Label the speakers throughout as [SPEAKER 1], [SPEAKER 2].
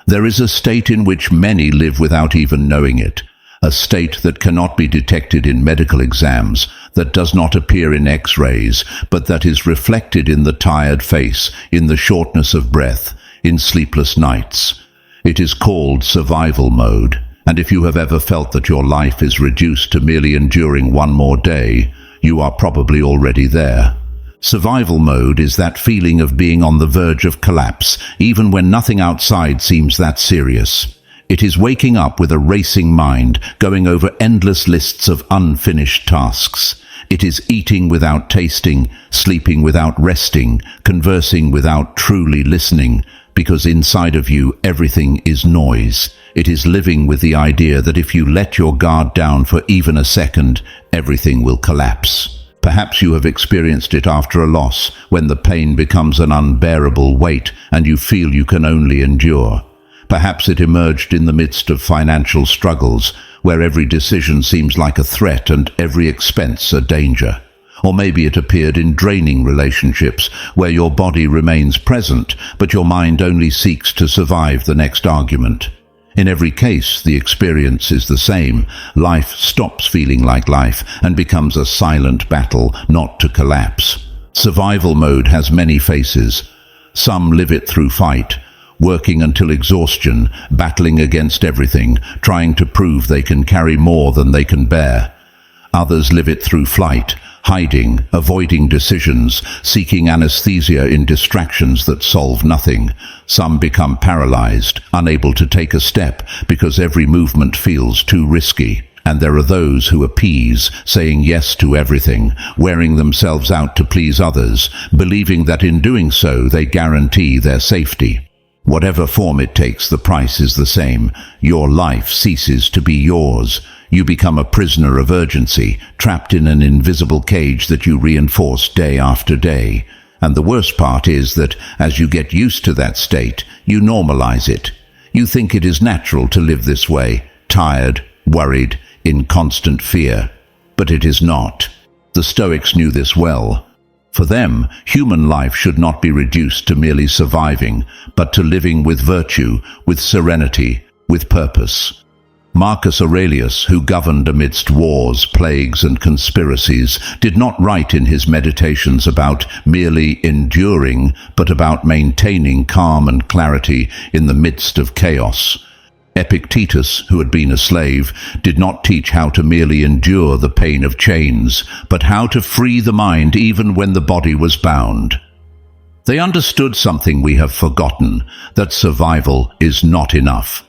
[SPEAKER 1] There is a state in which many live without even knowing it, a state that cannot be detected in medical exams, that does not appear in X-rays, but that is reflected in the tired face, in the shortness of breath, in sleepless nights. It is called survival mode, and if you have ever felt that your life is reduced to merely enduring one more day, you are probably already there. Survival mode is that feeling of being on the verge of collapse, even when nothing outside seems that serious. It is waking up with a racing mind, going over endless lists of unfinished tasks. It is eating without tasting, sleeping without resting, conversing without truly listening, because inside of you everything is noise. It is living with the idea that if you let your guard down for even a second, everything will collapse. Perhaps you have experienced it after a loss, when the pain becomes an unbearable weight and you feel you can only endure. Perhaps it emerged in the midst of financial struggles, where every decision seems like a threat and every expense a danger. Or maybe it appeared in draining relationships, where your body remains present, but your mind only seeks to survive the next argument. In every case, the experience is the same. Life stops feeling like life and becomes a silent battle not to collapse. Survival mode has many faces. Some live it through fight, working until exhaustion, battling against everything, trying to prove they can carry more than they can bear. Others live it through flight, hiding, avoiding decisions, seeking anesthesia in distractions that solve nothing. Some become paralyzed, unable to take a step because every movement feels too risky. And there are those who appease, saying yes to everything, wearing themselves out to please others, believing that in doing so they guarantee their safety. Whatever form it takes, the price is the same. Your life ceases to be yours. You become a prisoner of urgency, trapped in an invisible cage that you reinforce day after day. And the worst part is that, as you get used to that state, you normalize it. You think it is natural to live this way, tired, worried, in constant fear. But it is not. The Stoics knew this well. For them, human life should not be reduced to merely surviving, but to living with virtue, with serenity, with purpose. Marcus Aurelius, who governed amidst wars, plagues, and conspiracies, did not write in his meditations about merely enduring, but about maintaining calm and clarity in the midst of chaos. Epictetus, who had been a slave, did not teach how to merely endure the pain of chains, but how to free the mind even when the body was bound. They understood something we have forgotten, that survival is not enough.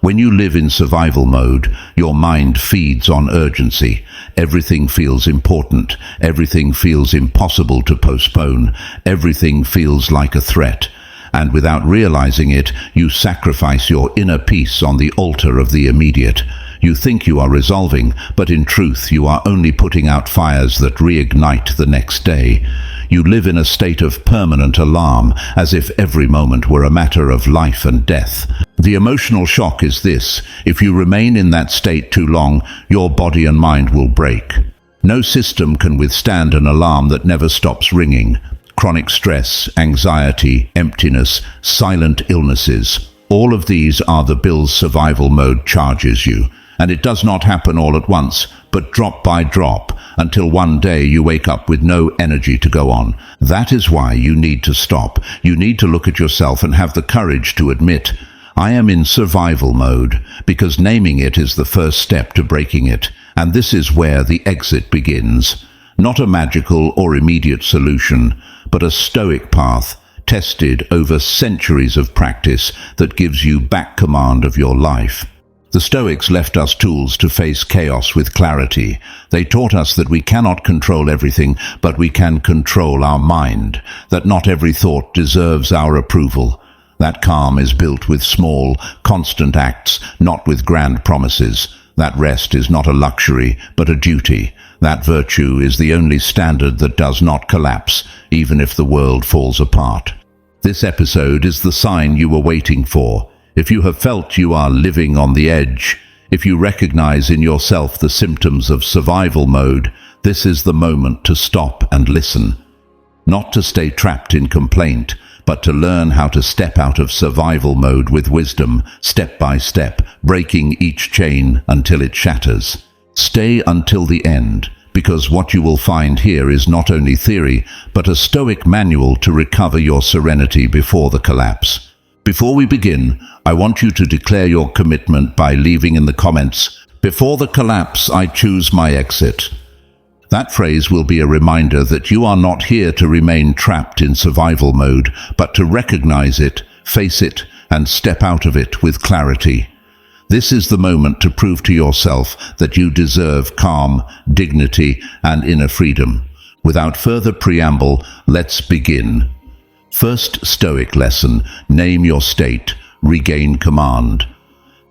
[SPEAKER 1] When you live in survival mode, your mind feeds on urgency. Everything feels important. Everything feels impossible to postpone. Everything feels like a threat. And without realizing it, you sacrifice your inner peace on the altar of the immediate. You think you are resolving, but in truth you are only putting out fires that reignite the next day. You live in a state of permanent alarm, as if every moment were a matter of life and death. The emotional shock is this: if you remain in that state too long, your body and mind will break. No system can withstand an alarm that never stops ringing. Chronic stress, anxiety, emptiness, silent illnesses. All of these are the bills survival mode charges you. And it does not happen all at once, but drop by drop, until one day you wake up with no energy to go on. That is why you need to stop. You need to look at yourself and have the courage to admit, I am in survival mode, because naming it is the first step to breaking it. And this is where the exit begins. Not a magical or immediate solution, but a stoic path, tested over centuries of practice, that gives you back command of your life. The Stoics left us tools to face chaos with clarity. They taught us that we cannot control everything, but we can control our mind, that not every thought deserves our approval. That calm is built with small, constant acts, not with grand promises. That rest is not a luxury, but a duty. That virtue is the only standard that does not collapse, even if the world falls apart. This episode is the sign you were waiting for. If you have felt you are living on the edge, if you recognize in yourself the symptoms of survival mode, this is the moment to stop and listen. Not to stay trapped in complaint, but to learn how to step out of survival mode with wisdom, step by step, breaking each chain until it shatters. Stay until the end, because what you will find here is not only theory, but a Stoic manual to recover your serenity before the collapse. Before we begin, I want you to declare your commitment by leaving in the comments, "Before the collapse, I choose my exit." That phrase will be a reminder that you are not here to remain trapped in survival mode, but to recognize it, face it, and step out of it with clarity. This is the moment to prove to yourself that you deserve calm, dignity, and inner freedom. Without further preamble, let's begin. First Stoic lesson: name your state, regain command.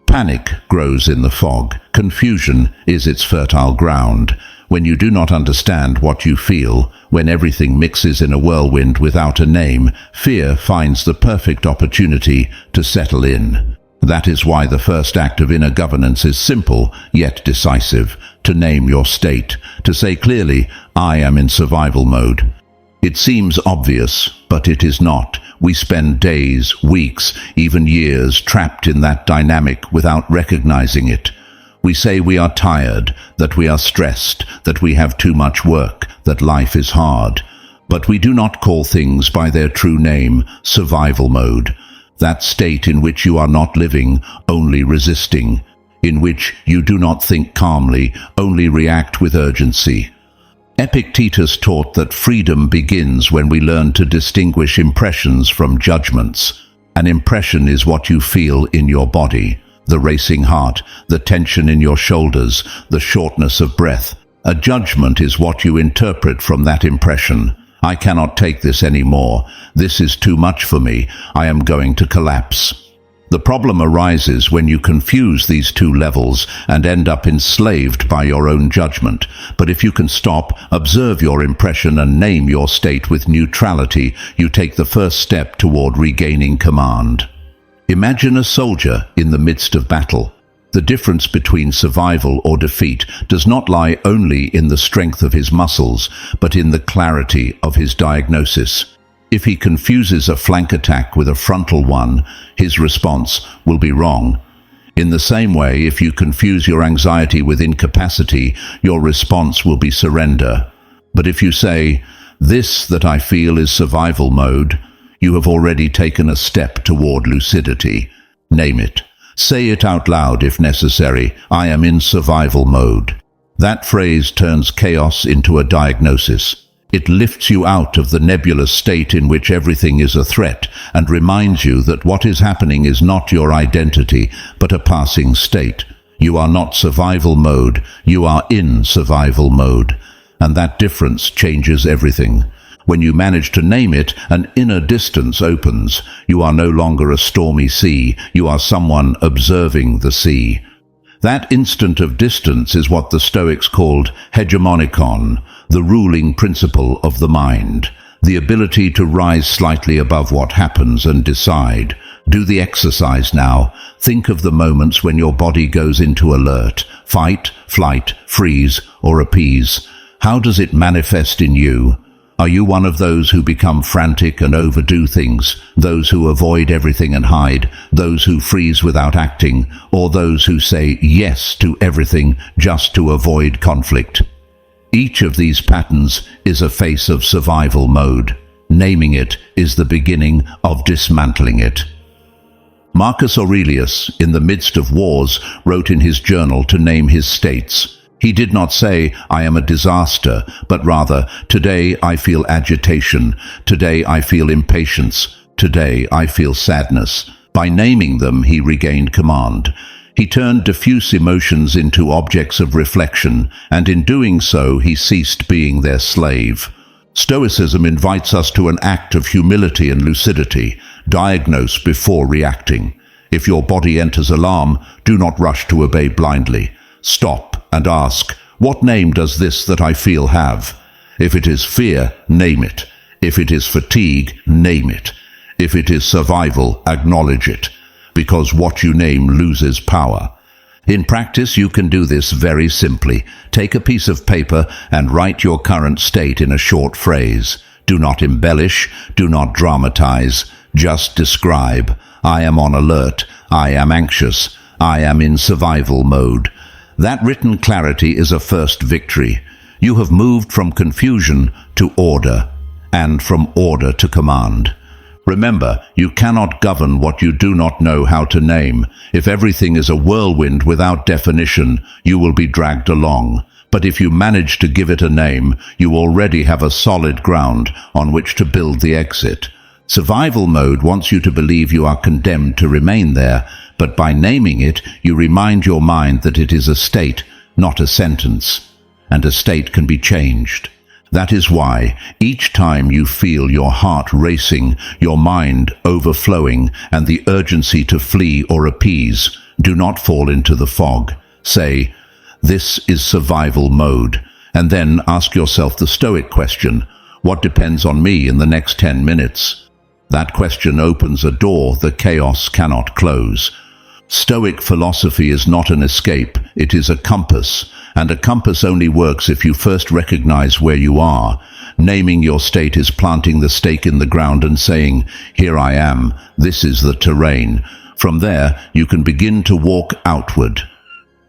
[SPEAKER 1] Panic grows in the fog. Confusion is its fertile ground. When you do not understand what you feel, when everything mixes in a whirlwind without a name, fear finds the perfect opportunity to settle in. That is why the first act of inner governance is simple, yet decisive: to name your state, to say clearly, "I am in survival mode." It seems obvious, but it is not. We spend days, weeks, even years trapped in that dynamic without recognizing it. We say we are tired, that we are stressed, that we have too much work, that life is hard. But we do not call things by their true name: survival mode. That state in which you are not living, only resisting. In which you do not think calmly, only react with urgency. Epictetus taught that freedom begins when we learn to distinguish impressions from judgments. An impression is what you feel in your body: the racing heart, the tension in your shoulders, the shortness of breath. A judgment is what you interpret from that impression. "I cannot take this anymore. This is too much for me. I am going to collapse." The problem arises when you confuse these two levels and end up enslaved by your own judgment. But if you can stop, observe your impression, and name your state with neutrality, you take the first step toward regaining command. Imagine a soldier in the midst of battle. The difference between survival or defeat does not lie only in the strength of his muscles, but in the clarity of his diagnosis. If he confuses a flank attack with a frontal one, his response will be wrong. In the same way, if you confuse your anxiety with incapacity, your response will be surrender. But if you say, "This that I feel is survival mode," you have already taken a step toward lucidity. Name it. Say it out loud if necessary: "I am in survival mode." That phrase turns chaos into a diagnosis. It lifts you out of the nebulous state in which everything is a threat and reminds you that what is happening is not your identity, but a passing state. You are not survival mode, you are in survival mode. And that difference changes everything. When you manage to name it, an inner distance opens. You are no longer a stormy sea, you are someone observing the sea. That instant of distance is what the Stoics called hegemonikon, the ruling principle of the mind, the ability to rise slightly above what happens and decide. Do the exercise now. Think of the moments when your body goes into alert: fight, flight, freeze, or appease. How does it manifest in you? Are you one of those who become frantic and overdo things, those who avoid everything and hide, those who freeze without acting, or those who say yes to everything just to avoid conflict? Each of these patterns is a face of survival mode. Naming it is the beginning of dismantling it. Marcus Aurelius, in the midst of wars, wrote in his journal to name his states. He did not say, "I am a disaster," but rather, "Today I feel agitation. Today I feel impatience. Today I feel sadness." By naming them, he regained command. He turned diffuse emotions into objects of reflection, and in doing so, he ceased being their slave. Stoicism invites us to an act of humility and lucidity. Diagnose before reacting. If your body enters alarm, do not rush to obey blindly. Stop and ask, "What name does this that I feel have?" If it is fear, name it. If it is fatigue, name it. If it is survival, acknowledge it, because what you name loses power. In practice, you can do this very simply. Take a piece of paper and write your current state in a short phrase. Do not embellish, do not dramatize. Just describe. I am on alert. I am anxious. I am in survival mode. That written clarity is a first victory. You have moved from confusion to order, and from order to command. Remember, you cannot govern what you do not know how to name. If everything is a whirlwind without definition, you will be dragged along. But if you manage to give it a name, you already have a solid ground on which to build the exit. Survival mode wants you to believe you are condemned to remain there, but by naming it, you remind your mind that it is a state, not a sentence. And a state can be changed. That is why, each time you feel your heart racing, your mind overflowing, and the urgency to flee or appease, do not fall into the fog. Say, "This is survival mode," and then ask yourself the Stoic question, what depends on me in the next 10 minutes? That question opens a door the chaos cannot close. Stoic philosophy is not an escape, it is a compass, and a compass only works if you first recognize where you are. Naming your state is planting the stake in the ground and saying, "Here I am, this is the terrain." From there, you can begin to walk outward.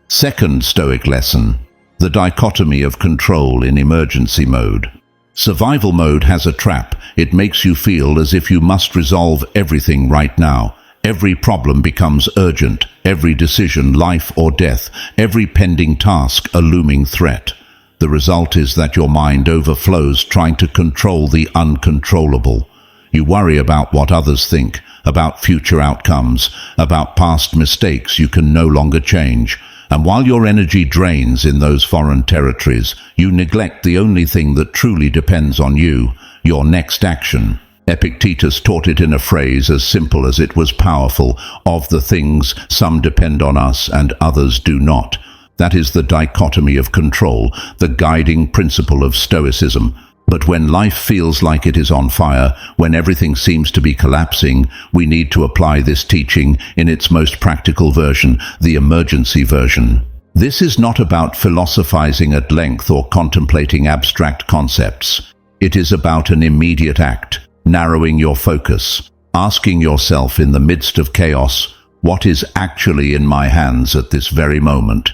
[SPEAKER 1] Second Stoic lesson, the dichotomy of control in emergency mode. Survival mode has a trap. It makes you feel as if you must resolve everything right now. Every problem becomes urgent, every decision life or death, every pending task a looming threat. The result is that your mind overflows trying to control the uncontrollable. You worry about what others think, about future outcomes, about past mistakes you can no longer change. And while your energy drains in those foreign territories, you neglect the only thing that truly depends on you, your next action. Epictetus taught it in a phrase as simple as it was powerful: of the things, some depend on us and others do not. That is the dichotomy of control, the guiding principle of Stoicism. But when life feels like it is on fire, when everything seems to be collapsing, we need to apply this teaching in its most practical version, the emergency version. This is not about philosophizing at length or contemplating abstract concepts. It is about an immediate act, narrowing your focus, asking yourself in the midst of chaos, what is actually in my hands at this very moment?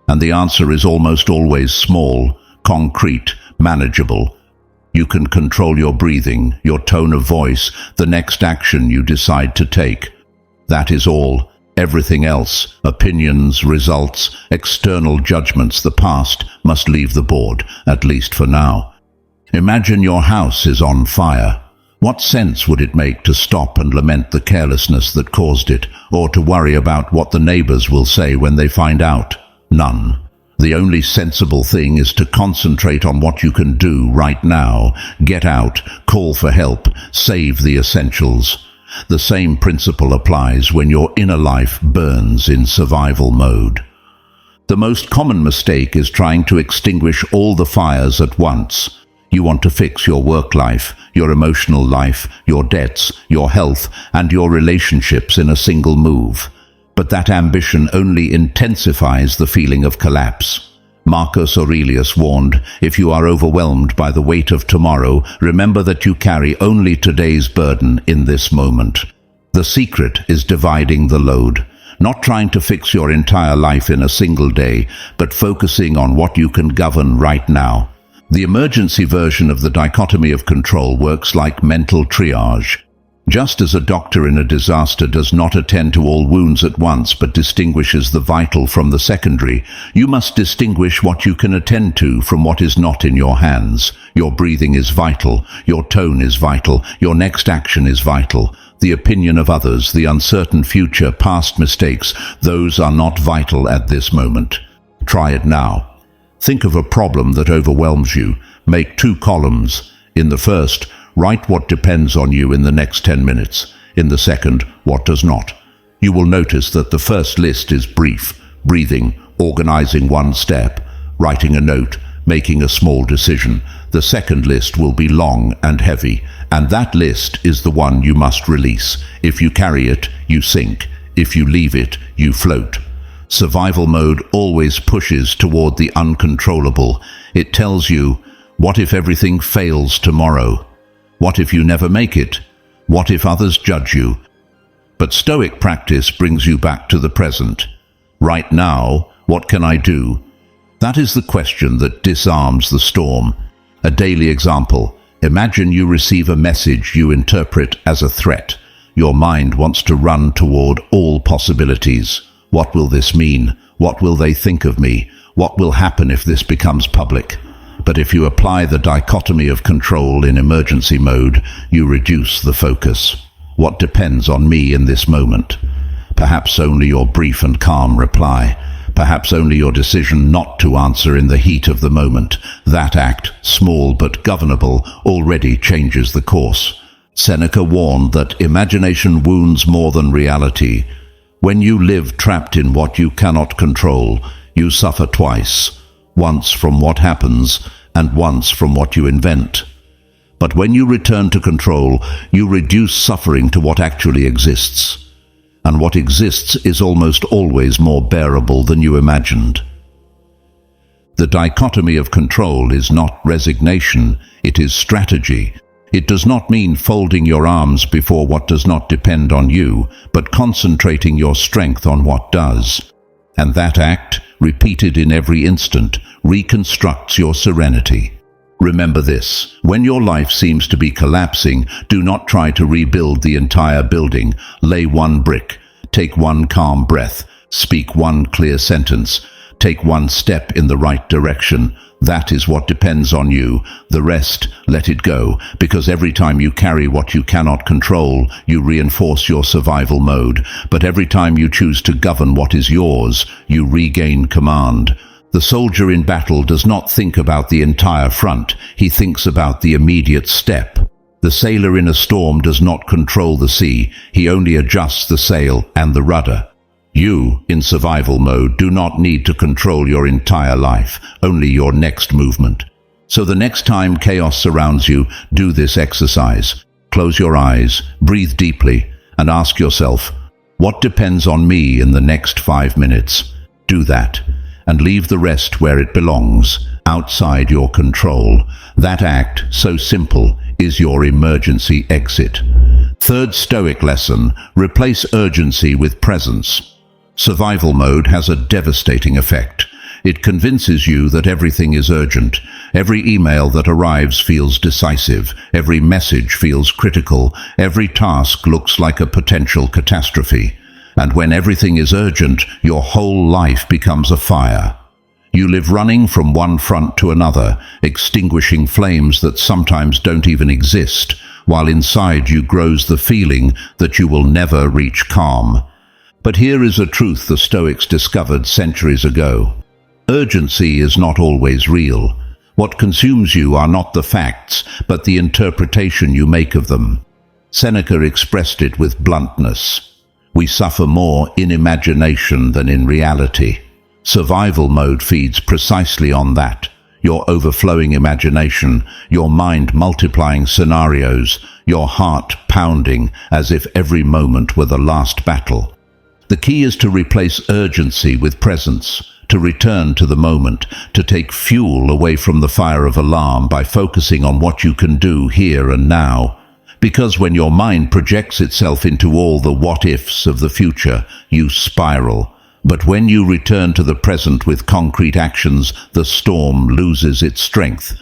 [SPEAKER 1] And the answer is almost always small, concrete, manageable. You can control your breathing, your tone of voice, the next action you decide to take. That is all. Everything else, opinions, results, external judgments, the past, must leave the board, at least for now. Imagine your house is on fire. What sense would it make to stop and lament the carelessness that caused it, or to worry about what the neighbors will say when they find out? None. The only sensible thing is to concentrate on what you can do right now. Get out, call for help, save the essentials. The same principle applies when your inner life burns in survival mode. The most common mistake is trying to extinguish all the fires at once. You want to fix your work life, your emotional life, your debts, your health, and your relationships in a single move. But that ambition only intensifies the feeling of collapse. Marcus Aurelius warned, if you are overwhelmed by the weight of tomorrow, remember that you carry only today's burden in this moment. The secret is dividing the load, not trying to fix your entire life in a single day, but focusing on what you can govern right now. The emergency version of the dichotomy of control works like mental triage. Just as a doctor in a disaster does not attend to all wounds at once but distinguishes the vital from the secondary, you must distinguish what you can attend to from what is not in your hands. Your breathing is vital, your tone is vital, your next action is vital. The opinion of others, the uncertain future, past mistakes, those are not vital at this moment. Try it now. Think of a problem that overwhelms you. Make 2 columns. In the first, write what depends on you in the next 10 minutes. In the second, what does not. You will notice that the first list is brief: breathing, organizing one step, writing a note, making a small decision. The second list will be long and heavy, and that list is the one you must release. If you carry it, you sink. If you leave it, you float. Survival mode always pushes toward the uncontrollable. It tells you, what if everything fails tomorrow? What if you never make it? What if others judge you? But Stoic practice brings you back to the present. Right now, what can I do? That is the question that disarms the storm. A daily example. Imagine you receive a message you interpret as a threat. Your mind wants to run toward all possibilities. What will this mean? What will they think of me? What will happen if this becomes public? But if you apply the dichotomy of control in emergency mode, you reduce the focus. What depends on me in this moment? Perhaps only your brief and calm reply. Perhaps only your decision not to answer in the heat of the moment. That act, small but governable, already changes the course. Seneca warned that imagination wounds more than reality. When you live trapped in what you cannot control, you suffer twice, once from what happens and once from what you invent. But when you return to control, you reduce suffering to what actually exists. And what exists is almost always more bearable than you imagined. The dichotomy of control is not resignation, it is strategy. It does not mean folding your arms before what does not depend on you, but concentrating your strength on what does. And that act, repeated in every instant, reconstructs your serenity. Remember this: when your life seems to be collapsing, do not try to rebuild the entire building. Lay one brick, take one calm breath, speak one clear sentence, take one step in the right direction. That is what depends on you. The rest, let it go, because every time you carry what you cannot control, you reinforce your survival mode. But every time you choose to govern what is yours, you regain command. The soldier in battle does not think about the entire front, he thinks about the immediate step. The sailor in a storm does not control the sea, he only adjusts the sail and the rudder. You, in survival mode, do not need to control your entire life, only your next movement. So the next time chaos surrounds you, do this exercise. Close your eyes, breathe deeply, and ask yourself, what depends on me in the next 5 minutes? Do that, and leave the rest where it belongs, outside your control. That act, so simple, is your emergency exit. Third Stoic lesson: replace urgency with presence. Survival mode has a devastating effect. It convinces you that everything is urgent. Every email that arrives feels decisive. Every message feels critical. Every task looks like a potential catastrophe. And when everything is urgent, your whole life becomes a fire. You live running from one front to another, extinguishing flames that sometimes don't even exist, while inside you grows the feeling that you will never reach calm. But here is a truth the Stoics discovered centuries ago. Urgency is not always real. What consumes you are not the facts, but the interpretation you make of them. Seneca expressed it with bluntness. We suffer more in imagination than in reality. Survival mode feeds precisely on that. Your overflowing imagination, your mind multiplying scenarios, your heart pounding as if every moment were the last battle. The key is to replace urgency with presence, to return to the moment, to take fuel away from the fire of alarm by focusing on what you can do here and now. Because when your mind projects itself into all the what-ifs of the future, you spiral. But when you return to the present with concrete actions, the storm loses its strength.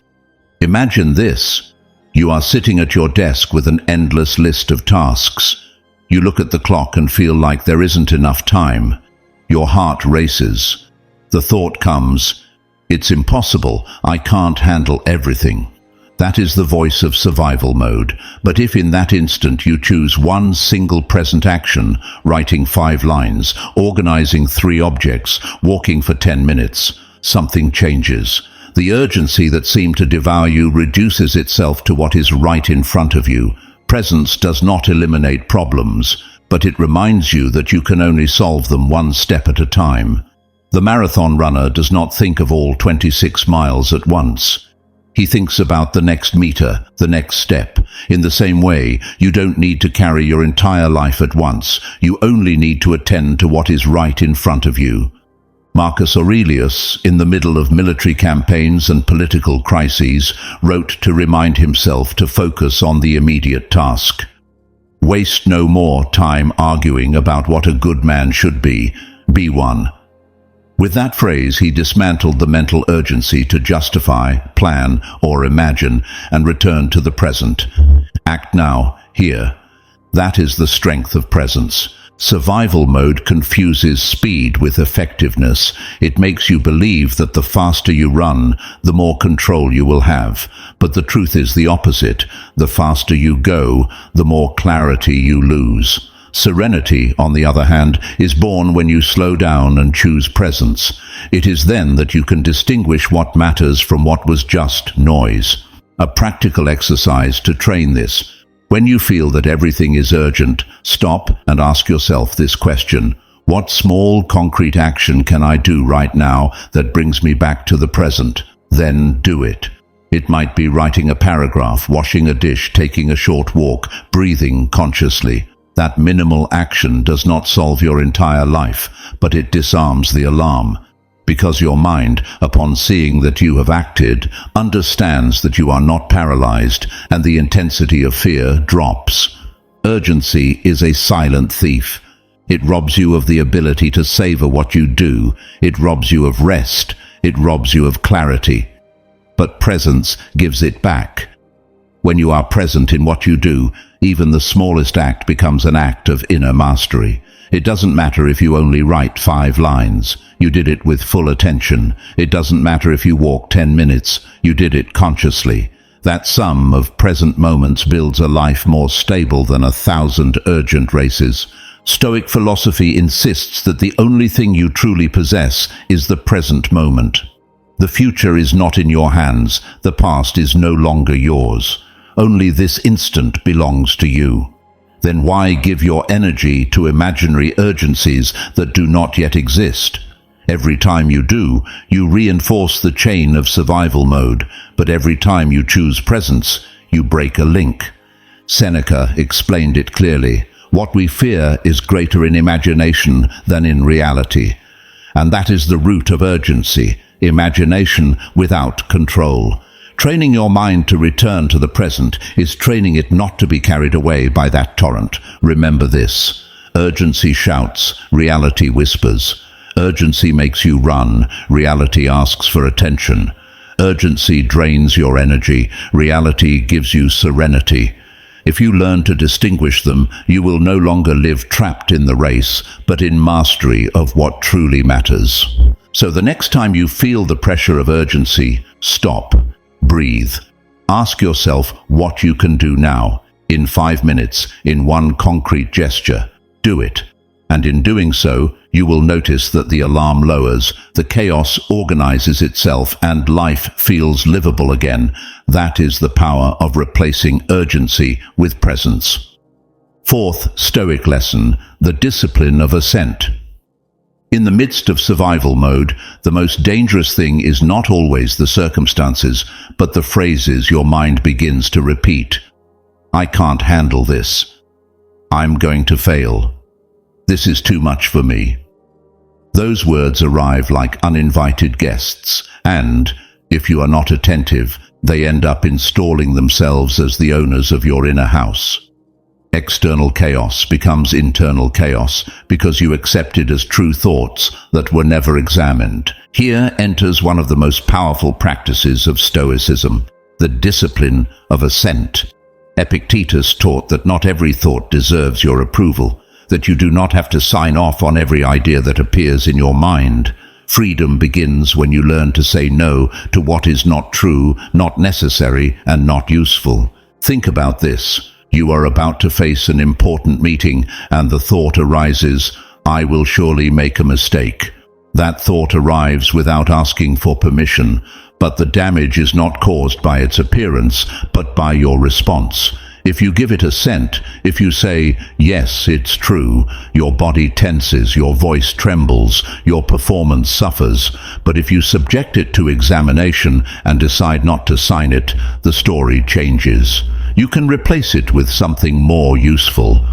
[SPEAKER 1] Imagine this. You are sitting at your desk with an endless list of tasks. You look at the clock and feel like there isn't enough time. Your heart races. The thought comes, it's impossible, I can't handle everything. That is the voice of survival mode. But if in that instant you choose one single present action, writing 5 lines, organizing 3 objects, walking for 10 minutes, something changes. The urgency that seemed to devour you reduces itself to what is right in front of you. Presence does not eliminate problems, but it reminds you that you can only solve them one step at a time. The marathon runner does not think of all 26 miles at once. He thinks about the next meter, the next step. In the same way, you don't need to carry your entire life at once. You only need to attend to what is right in front of you. Marcus Aurelius, in the middle of military campaigns and political crises, wrote to remind himself to focus on the immediate task. Waste no more time arguing about what a good man should be. Be one. With that phrase, he dismantled the mental urgency to justify, plan, or imagine, and returned to the present. Act now, here. That is the strength of presence. Survival mode confuses speed with effectiveness. It makes you believe that the faster you run, the more control you will have. But the truth is the opposite. The faster you go, the more clarity you lose. Serenity, on the other hand, is born when you slow down and choose presence. It is then that you can distinguish what matters from what was just noise. A practical exercise to train this. When you feel that everything is urgent, stop and ask yourself this question. What small, concrete action can I do right now that brings me back to the present? Then do it. It might be writing a paragraph, washing a dish, taking a short walk, breathing consciously. That minimal action does not solve your entire life, but it disarms the alarm. Because your mind, upon seeing that you have acted, understands that you are not paralyzed, and the intensity of fear drops. Urgency is a silent thief. It robs you of the ability to savor what you do. It robs you of rest. It robs you of clarity. But presence gives it back. When you are present in what you do, even the smallest act becomes an act of inner mastery. It doesn't matter if you only write 5 lines. You did it with full attention. It doesn't matter if you walk 10 minutes. You did it consciously. That sum of present moments builds a life more stable than 1,000 urgent races. Stoic philosophy insists that the only thing you truly possess is the present moment. The future is not in your hands. The past is no longer yours. Only this instant belongs to you. Then why give your energy to imaginary urgencies that do not yet exist? Every time you do, you reinforce the chain of survival mode, but every time you choose presence, you break a link. Seneca explained it clearly. What we fear is greater in imagination than in reality. And that is the root of urgency, imagination without control. Training your mind to return to the present is training it not to be carried away by that torrent. Remember this. Urgency shouts, reality whispers. Urgency makes you run, reality asks for attention. Urgency drains your energy, reality gives you serenity. If you learn to distinguish them, you will no longer live trapped in the race, but in mastery of what truly matters. So the next time you feel the pressure of urgency, stop. Breathe. Ask yourself what you can do now, in 5 minutes, in one concrete gesture. Do it. And in doing so, you will notice that the alarm lowers, the chaos organizes itself, and life feels livable again. That is the power of replacing urgency with presence. Fourth Stoic lesson, the discipline of assent. In the midst of survival mode, the most dangerous thing is not always the circumstances, but the phrases your mind begins to repeat. I can't handle this. I'm going to fail. This is too much for me. Those words arrive like uninvited guests, and, if you are not attentive, they end up installing themselves as the owners of your inner house. External chaos becomes internal chaos because you accepted as true thoughts that were never examined. Here enters one of the most powerful practices of Stoicism, the discipline of assent. Epictetus taught that not every thought deserves your approval, that you do not have to sign off on every idea that appears in your mind. Freedom begins when you learn to say no to what is not true, not necessary, and not useful. Think about this. You are about to face an important meeting, and the thought arises, I will surely make a mistake. That thought arrives without asking for permission, but the damage is not caused by its appearance, but by your response. If you give it assent, if you say, yes, it's true, your body tenses, your voice trembles, your performance suffers. But if you subject it to examination and decide not to sign it, the story changes. You can replace it with something more useful.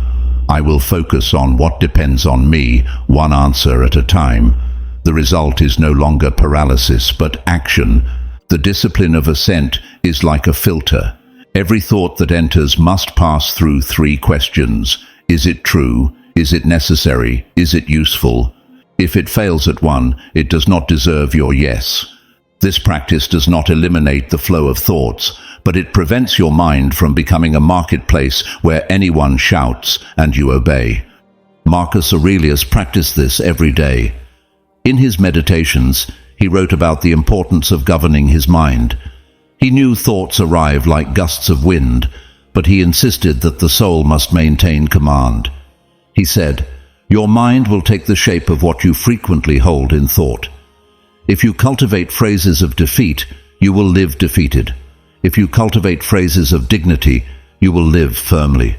[SPEAKER 1] I will focus on what depends on me, one answer at a time. The result is no longer paralysis, but action. The discipline of assent is like a filter. Every thought that enters must pass through three questions. Is it true? Is it necessary? Is it useful? If it fails at one, it does not deserve your yes. This practice does not eliminate the flow of thoughts, but it prevents your mind from becoming a marketplace where anyone shouts and you obey. Marcus Aurelius practiced this every day. In his meditations, he wrote about the importance of governing his mind. He knew thoughts arrive like gusts of wind, but he insisted that the soul must maintain command. He said, "Your mind will take the shape of what you frequently hold in thought. If you cultivate phrases of defeat, you will live defeated. If you cultivate phrases of dignity, you will live firmly."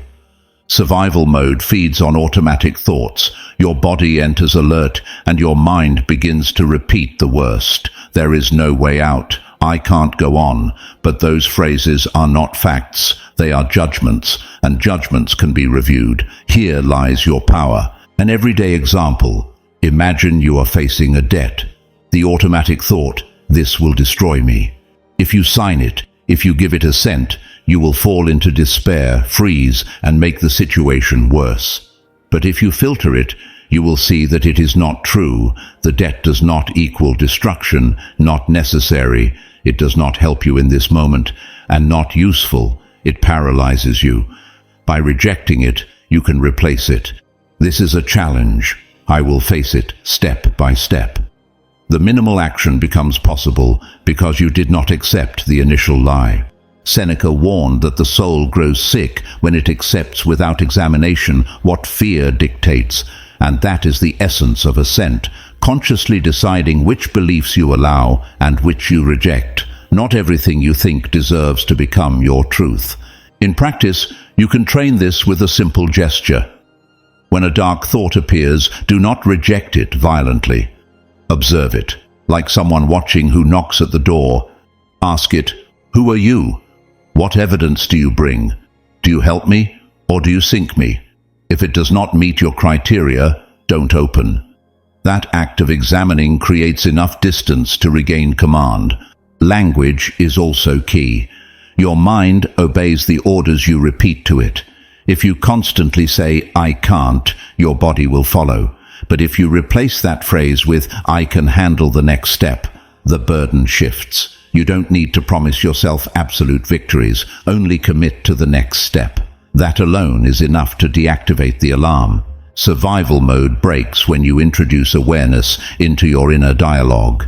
[SPEAKER 1] Survival mode feeds on automatic thoughts. Your body enters alert and your mind begins to repeat the worst. There is no way out. I can't go on. But those phrases are not facts. They are judgments, and judgments can be reviewed. Here lies your power. An everyday example. Imagine you are facing a debt. The automatic thought, "This will destroy me." If you sign it, if you give it assent, you will fall into despair, freeze, and make the situation worse. But if you filter it, you will see that it is not true. The debt does not equal destruction, not necessary. It does not help you in this moment, and not useful. It paralyzes you. By rejecting it, you can replace it. This is a challenge. I will face it step by step. The minimal action becomes possible because you did not accept the initial lie. Seneca warned that the soul grows sick when it accepts without examination what fear dictates, and that is the essence of assent, consciously deciding which beliefs you allow and which you reject. Not everything you think deserves to become your truth. In practice, you can train this with a simple gesture. When a dark thought appears, do not reject it violently. Observe it, like someone watching who knocks at the door. Ask it, "Who are you? What evidence do you bring? Do you help me, or do you sink me?" If it does not meet your criteria, don't open. That act of examining creates enough distance to regain command. Language is also key. Your mind obeys the orders you repeat to it. If you constantly say, "I can't," your body will follow. But if you replace that phrase with, "I can handle the next step," the burden shifts. You don't need to promise yourself absolute victories, only commit to the next step. That alone is enough to deactivate the alarm. Survival mode breaks when you introduce awareness into your inner dialogue.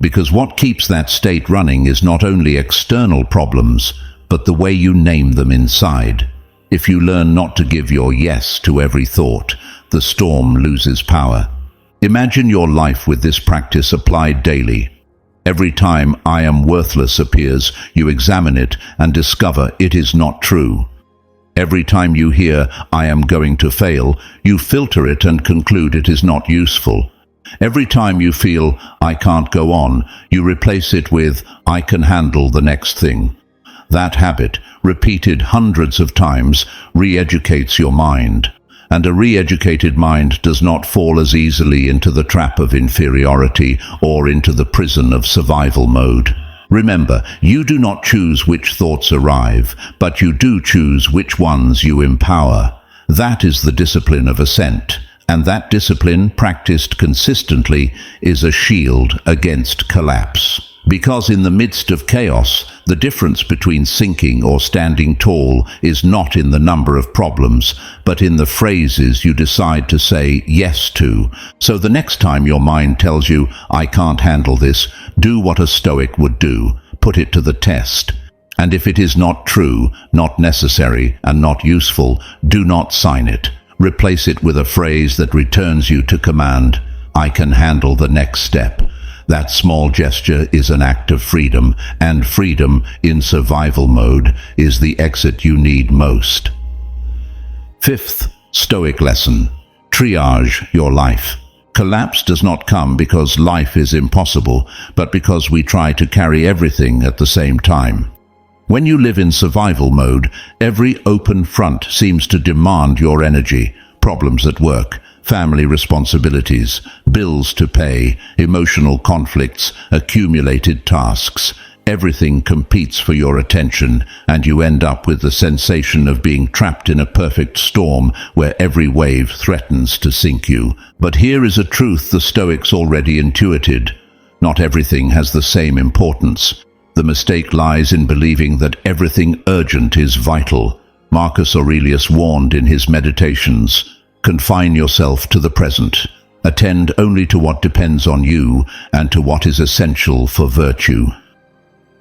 [SPEAKER 1] Because what keeps that state running is not only external problems, but the way you name them inside. If you learn not to give your yes to every thought, the storm loses power. Imagine your life with this practice applied daily. Every time "I am worthless" appears, you examine it and discover it is not true. Every time you hear "I am going to fail," you filter it and conclude it is not useful. Every time you feel "I can't go on," you replace it with "I can handle the next thing." That habit, repeated hundreds of times, re-educates your mind. And a re-educated mind does not fall as easily into the trap of inferiority or into the prison of survival mode. Remember, you do not choose which thoughts arrive, but you do choose which ones you empower. That is the discipline of assent, and that discipline, practiced consistently, is a shield against collapse. Because in the midst of chaos, the difference between sinking or standing tall is not in the number of problems, but in the phrases you decide to say yes to. So the next time your mind tells you, "I can't handle this," do what a Stoic would do. Put it to the test. And if it is not true, not necessary, and not useful, do not sign it. Replace it with a phrase that returns you to command. "I can handle the next step." That small gesture is an act of freedom, and freedom in survival mode is the exit you need most. Fifth Stoic lesson: triage your life. Collapse does not come because life is impossible, but because we try to carry everything at the same time. When you live in survival mode, every open front seems to demand your energy. Problems at work, family responsibilities, bills to pay, emotional conflicts, accumulated tasks. Everything competes for your attention, and you end up with the sensation of being trapped in a perfect storm where every wave threatens to sink you. But here is a truth the Stoics already intuited. Not everything has the same importance. The mistake lies in believing that everything urgent is vital. Marcus Aurelius warned in his Meditations, "Confine yourself to the present. Attend only to what depends on you and to what is essential for virtue."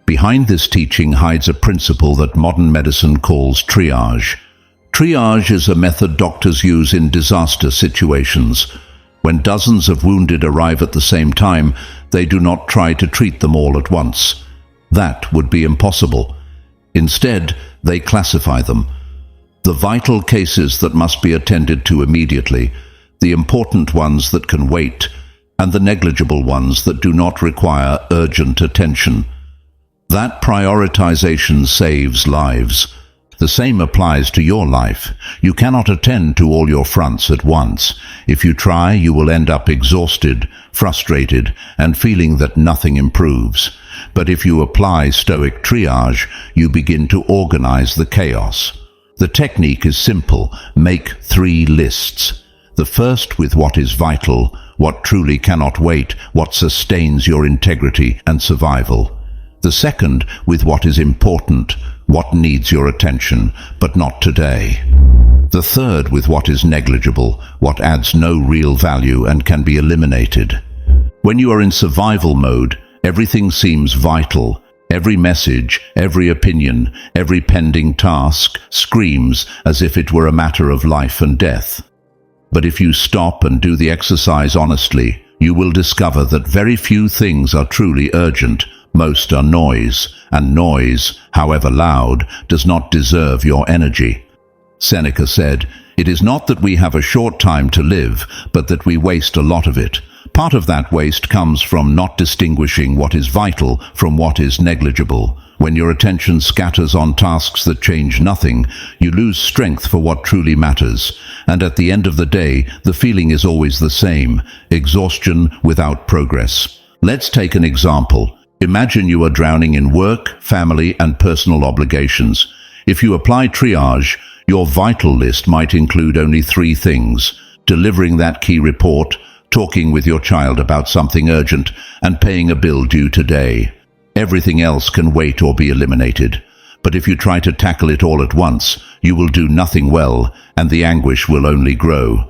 [SPEAKER 1] Behind this teaching hides a principle that modern medicine calls triage. Triage is a method doctors use in disaster situations. When dozens of wounded arrive at the same time, they do not try to treat them all at once. That would be impossible. Instead, they classify them. The vital cases that must be attended to immediately, the important ones that can wait, and the negligible ones that do not require urgent attention. That prioritization saves lives. The same applies to your life. You cannot attend to all your fronts at once. If you try, you will end up exhausted, frustrated, and feeling that nothing improves. But if you apply Stoic triage, you begin to organize the chaos. The technique is simple. Make 3 lists. The first with what is vital, what truly cannot wait, what sustains your integrity and survival. The second with what is important, what needs your attention, but not today. The third with what is negligible, what adds no real value and can be eliminated. When you are in survival mode, everything seems vital. Every message, every opinion, every pending task screams as if it were a matter of life and death. But if you stop and do the exercise honestly, you will discover that very few things are truly urgent. Most are noise, and noise, however loud, does not deserve your energy. Seneca said, "It is not that we have a short time to live, but that we waste a lot of it." Part of that waste comes from not distinguishing what is vital from what is negligible. When your attention scatters on tasks that change nothing, you lose strength for what truly matters. And at the end of the day, the feeling is always the same: exhaustion without progress. Let's take an example. Imagine you are drowning in work, family, and personal obligations. If you apply triage, your vital list might include only 3 things: delivering that key report, talking with your child about something urgent, and paying a bill due today. Everything else can wait or be eliminated. But if you try to tackle it all at once, you will do nothing well, and the anguish will only grow.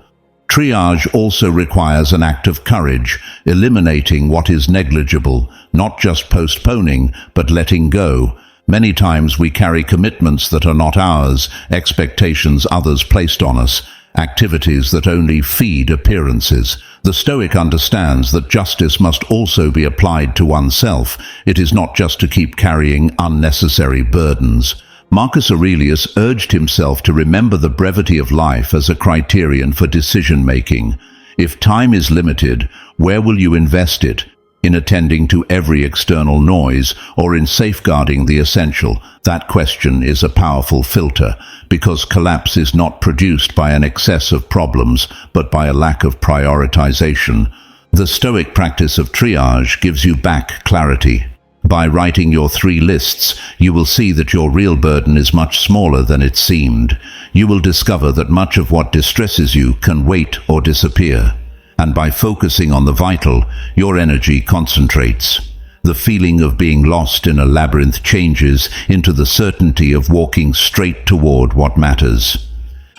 [SPEAKER 1] Triage also requires an act of courage, eliminating what is negligible, not just postponing, but letting go. Many times we carry commitments that are not ours, expectations others placed on us, activities that only feed appearances. The Stoic understands that justice must also be applied to oneself. It is not just to keep carrying unnecessary burdens. Marcus Aurelius urged himself to remember the brevity of life as a criterion for decision-making. If time is limited, where will you invest it? In attending to every external noise, or in safeguarding the essential? That question is a powerful filter, because collapse is not produced by an excess of problems, but by a lack of prioritization. The Stoic practice of triage gives you back clarity. By writing your 3 lists, you will see that your real burden is much smaller than it seemed. You will discover that much of what distresses you can wait or disappear. And by focusing on the vital, your energy concentrates. The feeling of being lost in a labyrinth changes into the certainty of walking straight toward what matters.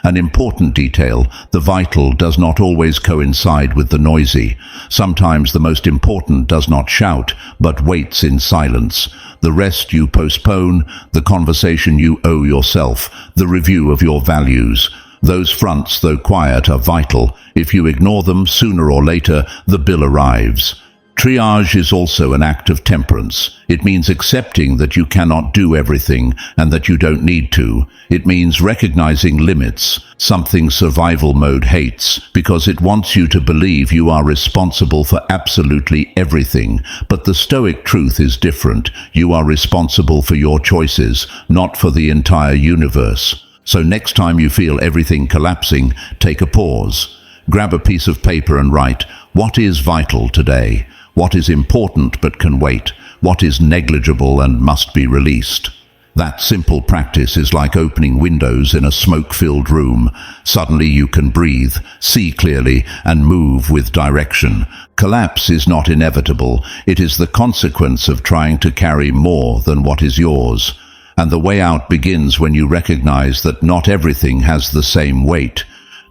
[SPEAKER 1] An important detail: the vital does not always coincide with the noisy. Sometimes the most important does not shout, but waits in silence. The rest you postpone, the conversation you owe yourself, the review of your values. Those fronts, though quiet, are vital. If you ignore them, sooner or later, the bill arrives. Triage is also an act of temperance. It means accepting that you cannot do everything and that you don't need to. It means recognizing limits, something survival mode hates, because it wants you to believe you are responsible for absolutely everything. But the Stoic truth is different. You are responsible for your choices, not for the entire universe. So next time you feel everything collapsing, take a pause. Grab a piece of paper and write, what is vital today? What is important but can wait? what is negligible and must be released. That simple practice is like opening windows in a smoke-filled room. Suddenly you can breathe, see clearly, and move with direction. Collapse is not inevitable. It is the consequence of trying to carry more than what is yours. And the way out begins when you recognize that not everything has the same weight.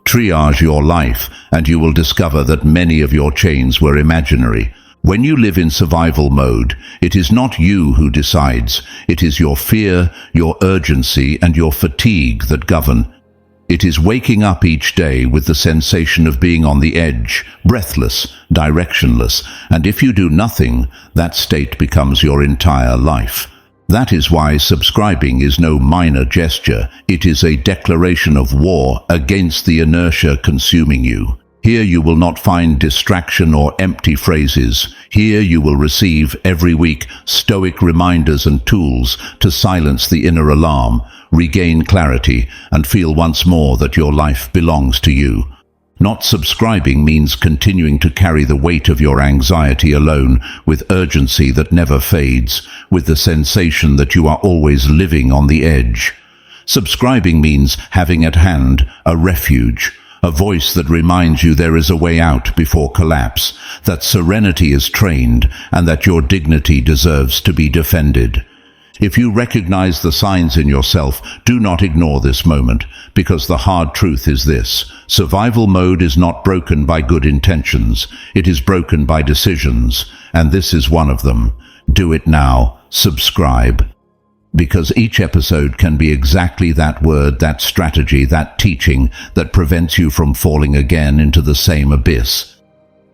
[SPEAKER 1] Triage your life, and you will discover that many of your chains were imaginary. When you live in survival mode, it is not you who decides. It is your fear, your urgency, and your fatigue that govern. It is waking up each day with the sensation of being on the edge, breathless, directionless, and if you do nothing, that state becomes your entire life. That is why subscribing is no minor gesture. It is a declaration of war against the inertia consuming you. Here you will not find distraction or empty phrases. Here you will receive every week stoic reminders and tools to silence the inner alarm, regain clarity, and feel once more that your life belongs to you. Not subscribing means continuing to carry the weight of your anxiety alone, with urgency that never fades, with the sensation that you are always living on the edge. Subscribing means having at hand a refuge, a voice that reminds you there is a way out before collapse, that serenity is trained, and that your dignity deserves to be defended. If you recognize the signs in yourself, do not ignore this moment, because the hard truth is this: survival mode is not broken by good intentions. It is broken by decisions, and this is one of them. Do it now. Subscribe. Because each episode can be exactly that word, that strategy, that teaching that prevents you from falling again into the same abyss.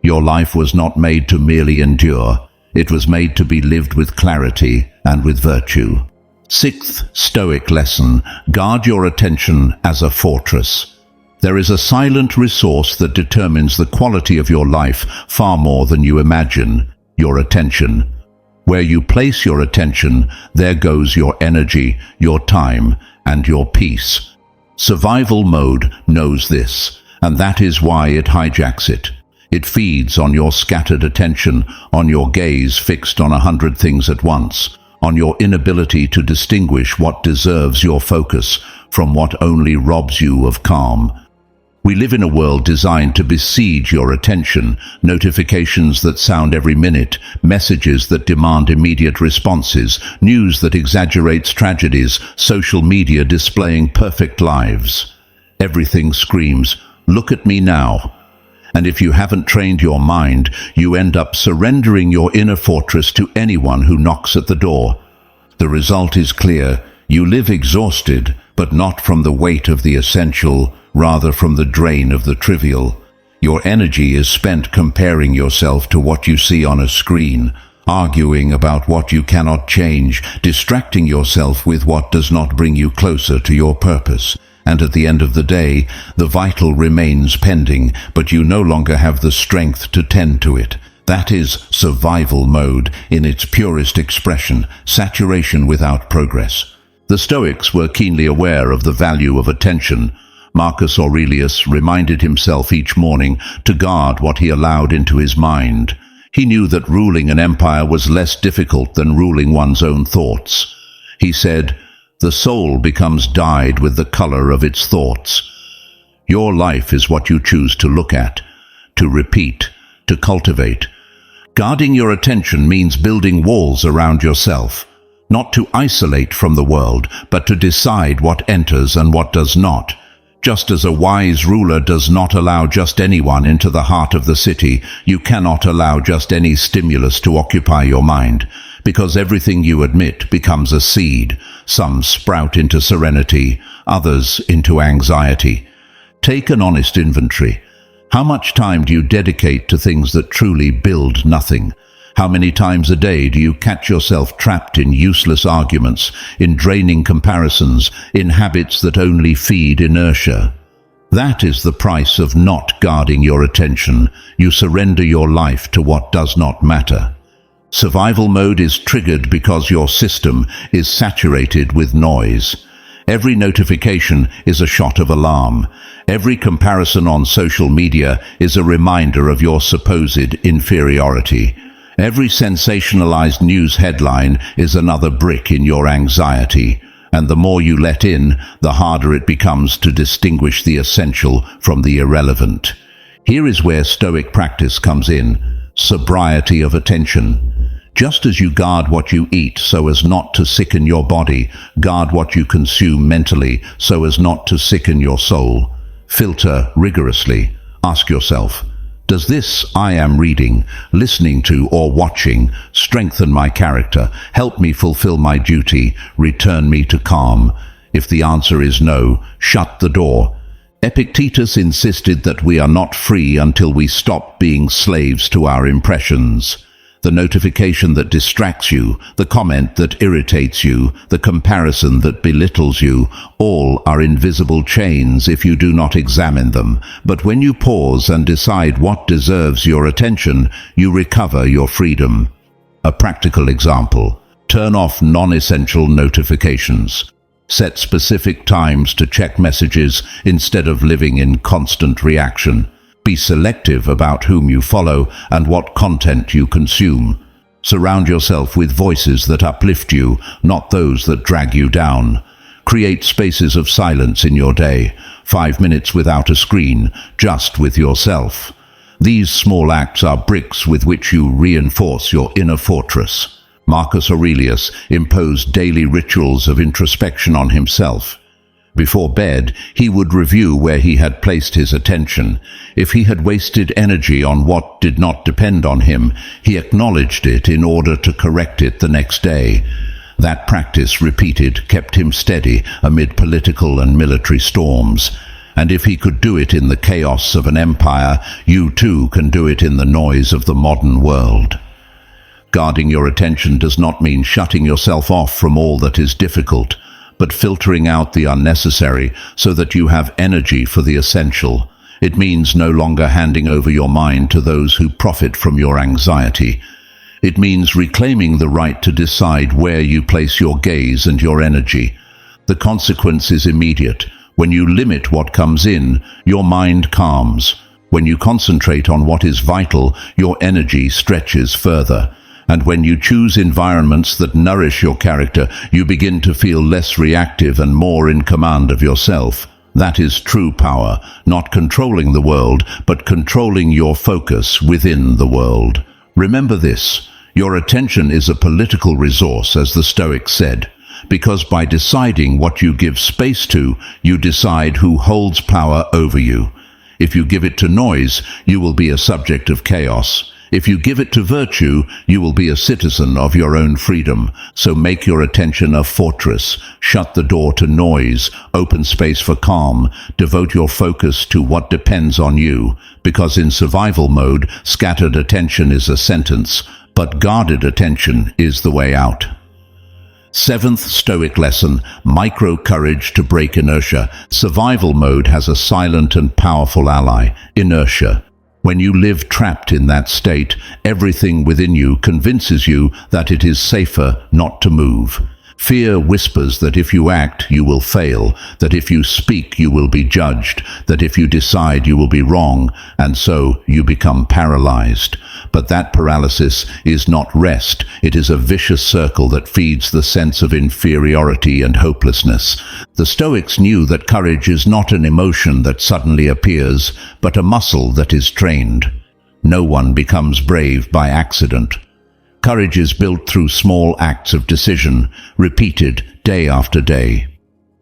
[SPEAKER 1] Your life was not made to merely endure. It was made to be lived with clarity and with virtue. Sixth Stoic lesson: guard your attention as a fortress. There is a silent resource that determines the quality of your life far more than you imagine: your attention. Where you place your attention, there goes your energy, your time, and your peace. Survival mode knows this, and that is why it hijacks it. It feeds on your scattered attention, on your gaze fixed on 100 things at once, on your inability to distinguish what deserves your focus from what only robs you of calm. We live in a world designed to besiege your attention: notifications that sound every minute, messages that demand immediate responses, news that exaggerates tragedies, social media displaying perfect lives. Everything screams, "Look at me now." And if you haven't trained your mind, you end up surrendering your inner fortress to anyone who knocks at the door. The result is clear. You live exhausted, but not from the weight of the essential, rather from the drain of the trivial. Your energy is spent comparing yourself to what you see on a screen, arguing about what you cannot change, distracting yourself with what does not bring you closer to your purpose. And at the end of the day, the vital remains pending, but you no longer have the strength to tend to it. That is survival mode in its purest expression: saturation without progress. The Stoics were keenly aware of the value of attention. Marcus Aurelius reminded himself each morning to guard what he allowed into his mind. He knew that ruling an empire was less difficult than ruling one's own thoughts. He said, "The soul becomes dyed with the color of its thoughts." Your life is what you choose to look at, to repeat, to cultivate. Guarding your attention means building walls around yourself, not to isolate from the world, but to decide what enters and what does not. Just as a wise ruler does not allow just anyone into the heart of the city, you cannot allow just any stimulus to occupy your mind, because everything you admit becomes a seed. Some sprout into serenity, others into anxiety. Take an honest inventory. How much time do you dedicate to things that truly build nothing? How many times a day do you catch yourself trapped in useless arguments, in draining comparisons, in habits that only feed inertia? That is the price of not guarding your attention. You surrender your life to what does not matter. Survival mode is triggered because your system is saturated with noise. Every notification is a shot of alarm. Every comparison on social media is a reminder of your supposed inferiority. Every sensationalized news headline is another brick in your anxiety, and the more you let in, the harder it becomes to distinguish the essential from the irrelevant. Here is where Stoic practice comes in: sobriety of attention. Just as you guard what you eat so as not to sicken your body, guard what you consume mentally so as not to sicken your soul. Filter rigorously. Ask yourself, does this I am reading, listening to, or watching strengthen my character, help me fulfill my duty, return me to calm? If the answer is no, shut the door. Epictetus insisted that we are not free until we stop being slaves to our impressions. The notification that distracts you, the comment that irritates you, the comparison that belittles you, all are invisible chains if you do not examine them. But when you pause and decide what deserves your attention, you recover your freedom. A practical example: turn off non-essential notifications. Set specific times to check messages instead of living in constant reaction. Be selective about whom you follow and what content you consume. Surround yourself with voices that uplift you, not those that drag you down. Create spaces of silence in your day, 5 minutes without a screen, just with yourself. These small acts are bricks with which you reinforce your inner fortress. Marcus Aurelius imposed daily rituals of introspection on himself. Before bed, he would review where he had placed his attention. If he had wasted energy on what did not depend on him, he acknowledged it in order to correct it the next day. That practice, repeated, kept him steady amid political and military storms. And if he could do it in the chaos of an empire, you too can do it in the noise of the modern world. Guarding your attention does not mean shutting yourself off from all that is difficult, but filtering out the unnecessary so that you have energy for the essential. It means no longer handing over your mind to those who profit from your anxiety. It means reclaiming the right to decide where you place your gaze and your energy. The consequence is immediate. When you limit what comes in, your mind calms. When you concentrate on what is vital, your energy stretches further. And when you choose environments that nourish your character, you begin to feel less reactive and more in command of yourself. That is true power, not controlling the world, but controlling your focus within the world. Remember this: your attention is a political resource, as the Stoics said, because by deciding what you give space to, you decide who holds power over you. If you give it to noise, you will be a subject of chaos. If you give it to virtue, you will be a citizen of your own freedom. So make your attention a fortress. Shut the door to noise. Open space for calm. Devote your focus to what depends on you. Because in survival mode, scattered attention is a sentence, but guarded attention is the way out. Seventh Stoic lesson: micro-courage to break inertia. Survival mode has a silent and powerful ally: inertia. When you live trapped in that state, everything within you convinces you that it is safer not to move. Fear whispers that if you act, you will fail, that if you speak, you will be judged, that if you decide, you will be wrong, and so you become paralyzed. But that paralysis is not rest. It is a vicious circle that feeds the sense of inferiority and hopelessness. The Stoics knew that courage is not an emotion that suddenly appears, but a muscle that is trained. No one becomes brave by accident. Courage is built through small acts of decision, repeated day after day.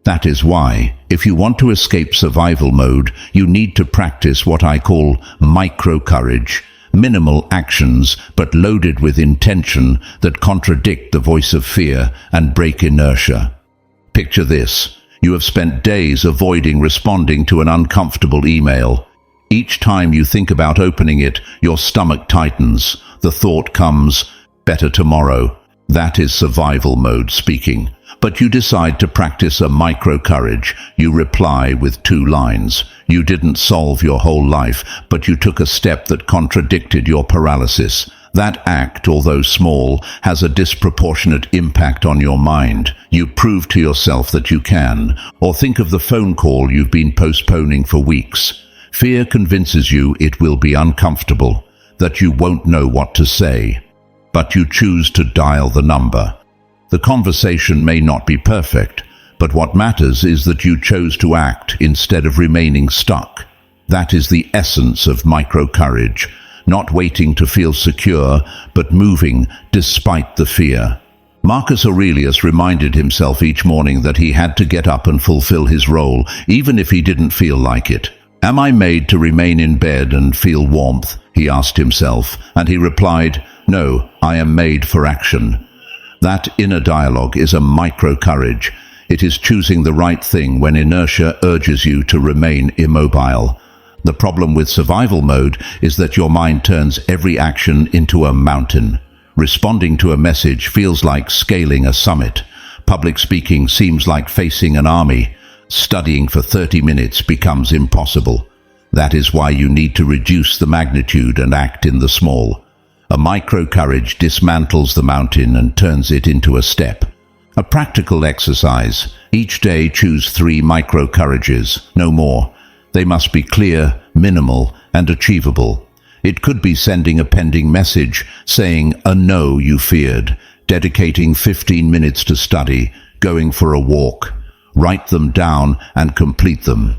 [SPEAKER 1] That is why, if you want to escape survival mode, you need to practice what I call micro-courage, minimal actions but loaded with intention that contradict the voice of fear and break inertia. Picture this: you have spent days avoiding responding to an uncomfortable email. Each time you think about opening it, your stomach tightens. The thought comes, better tomorrow. That is survival mode speaking. But you decide to practice a micro-courage. You reply with 2 lines. You didn't solve your whole life, but you took a step that contradicted your paralysis. That act, although small, has a disproportionate impact on your mind. You prove to yourself that you can. Or think of the phone call you've been postponing for weeks. Fear convinces you it will be uncomfortable, that you won't know what to say. but you choose to dial the number. The conversation may not be perfect, but what matters is that you chose to act instead of remaining stuck. That is the essence of micro-courage, not waiting to feel secure, but moving despite the fear. Marcus Aurelius reminded himself each morning that he had to get up and fulfill his role, even if he didn't feel like it. "Am I made to remain in bed and feel warmth?" he asked himself, and he replied, "No, I am made for action." That inner dialogue is a micro-courage. It is choosing the right thing when inertia urges you to remain immobile. The problem with survival mode is that your mind turns every action into a mountain. Responding to a message feels like scaling a summit. Public speaking seems like facing an army. Studying for 30 minutes becomes impossible. That is why you need to reduce the magnitude and act in the small. A micro-courage dismantles the mountain and turns it into a step. A practical exercise. Each day choose 3 micro-courages, no more. They must be clear, minimal, and achievable. It could be sending a pending message, saying a no you feared, dedicating 15 minutes to study, going for a walk. Write them down and complete them.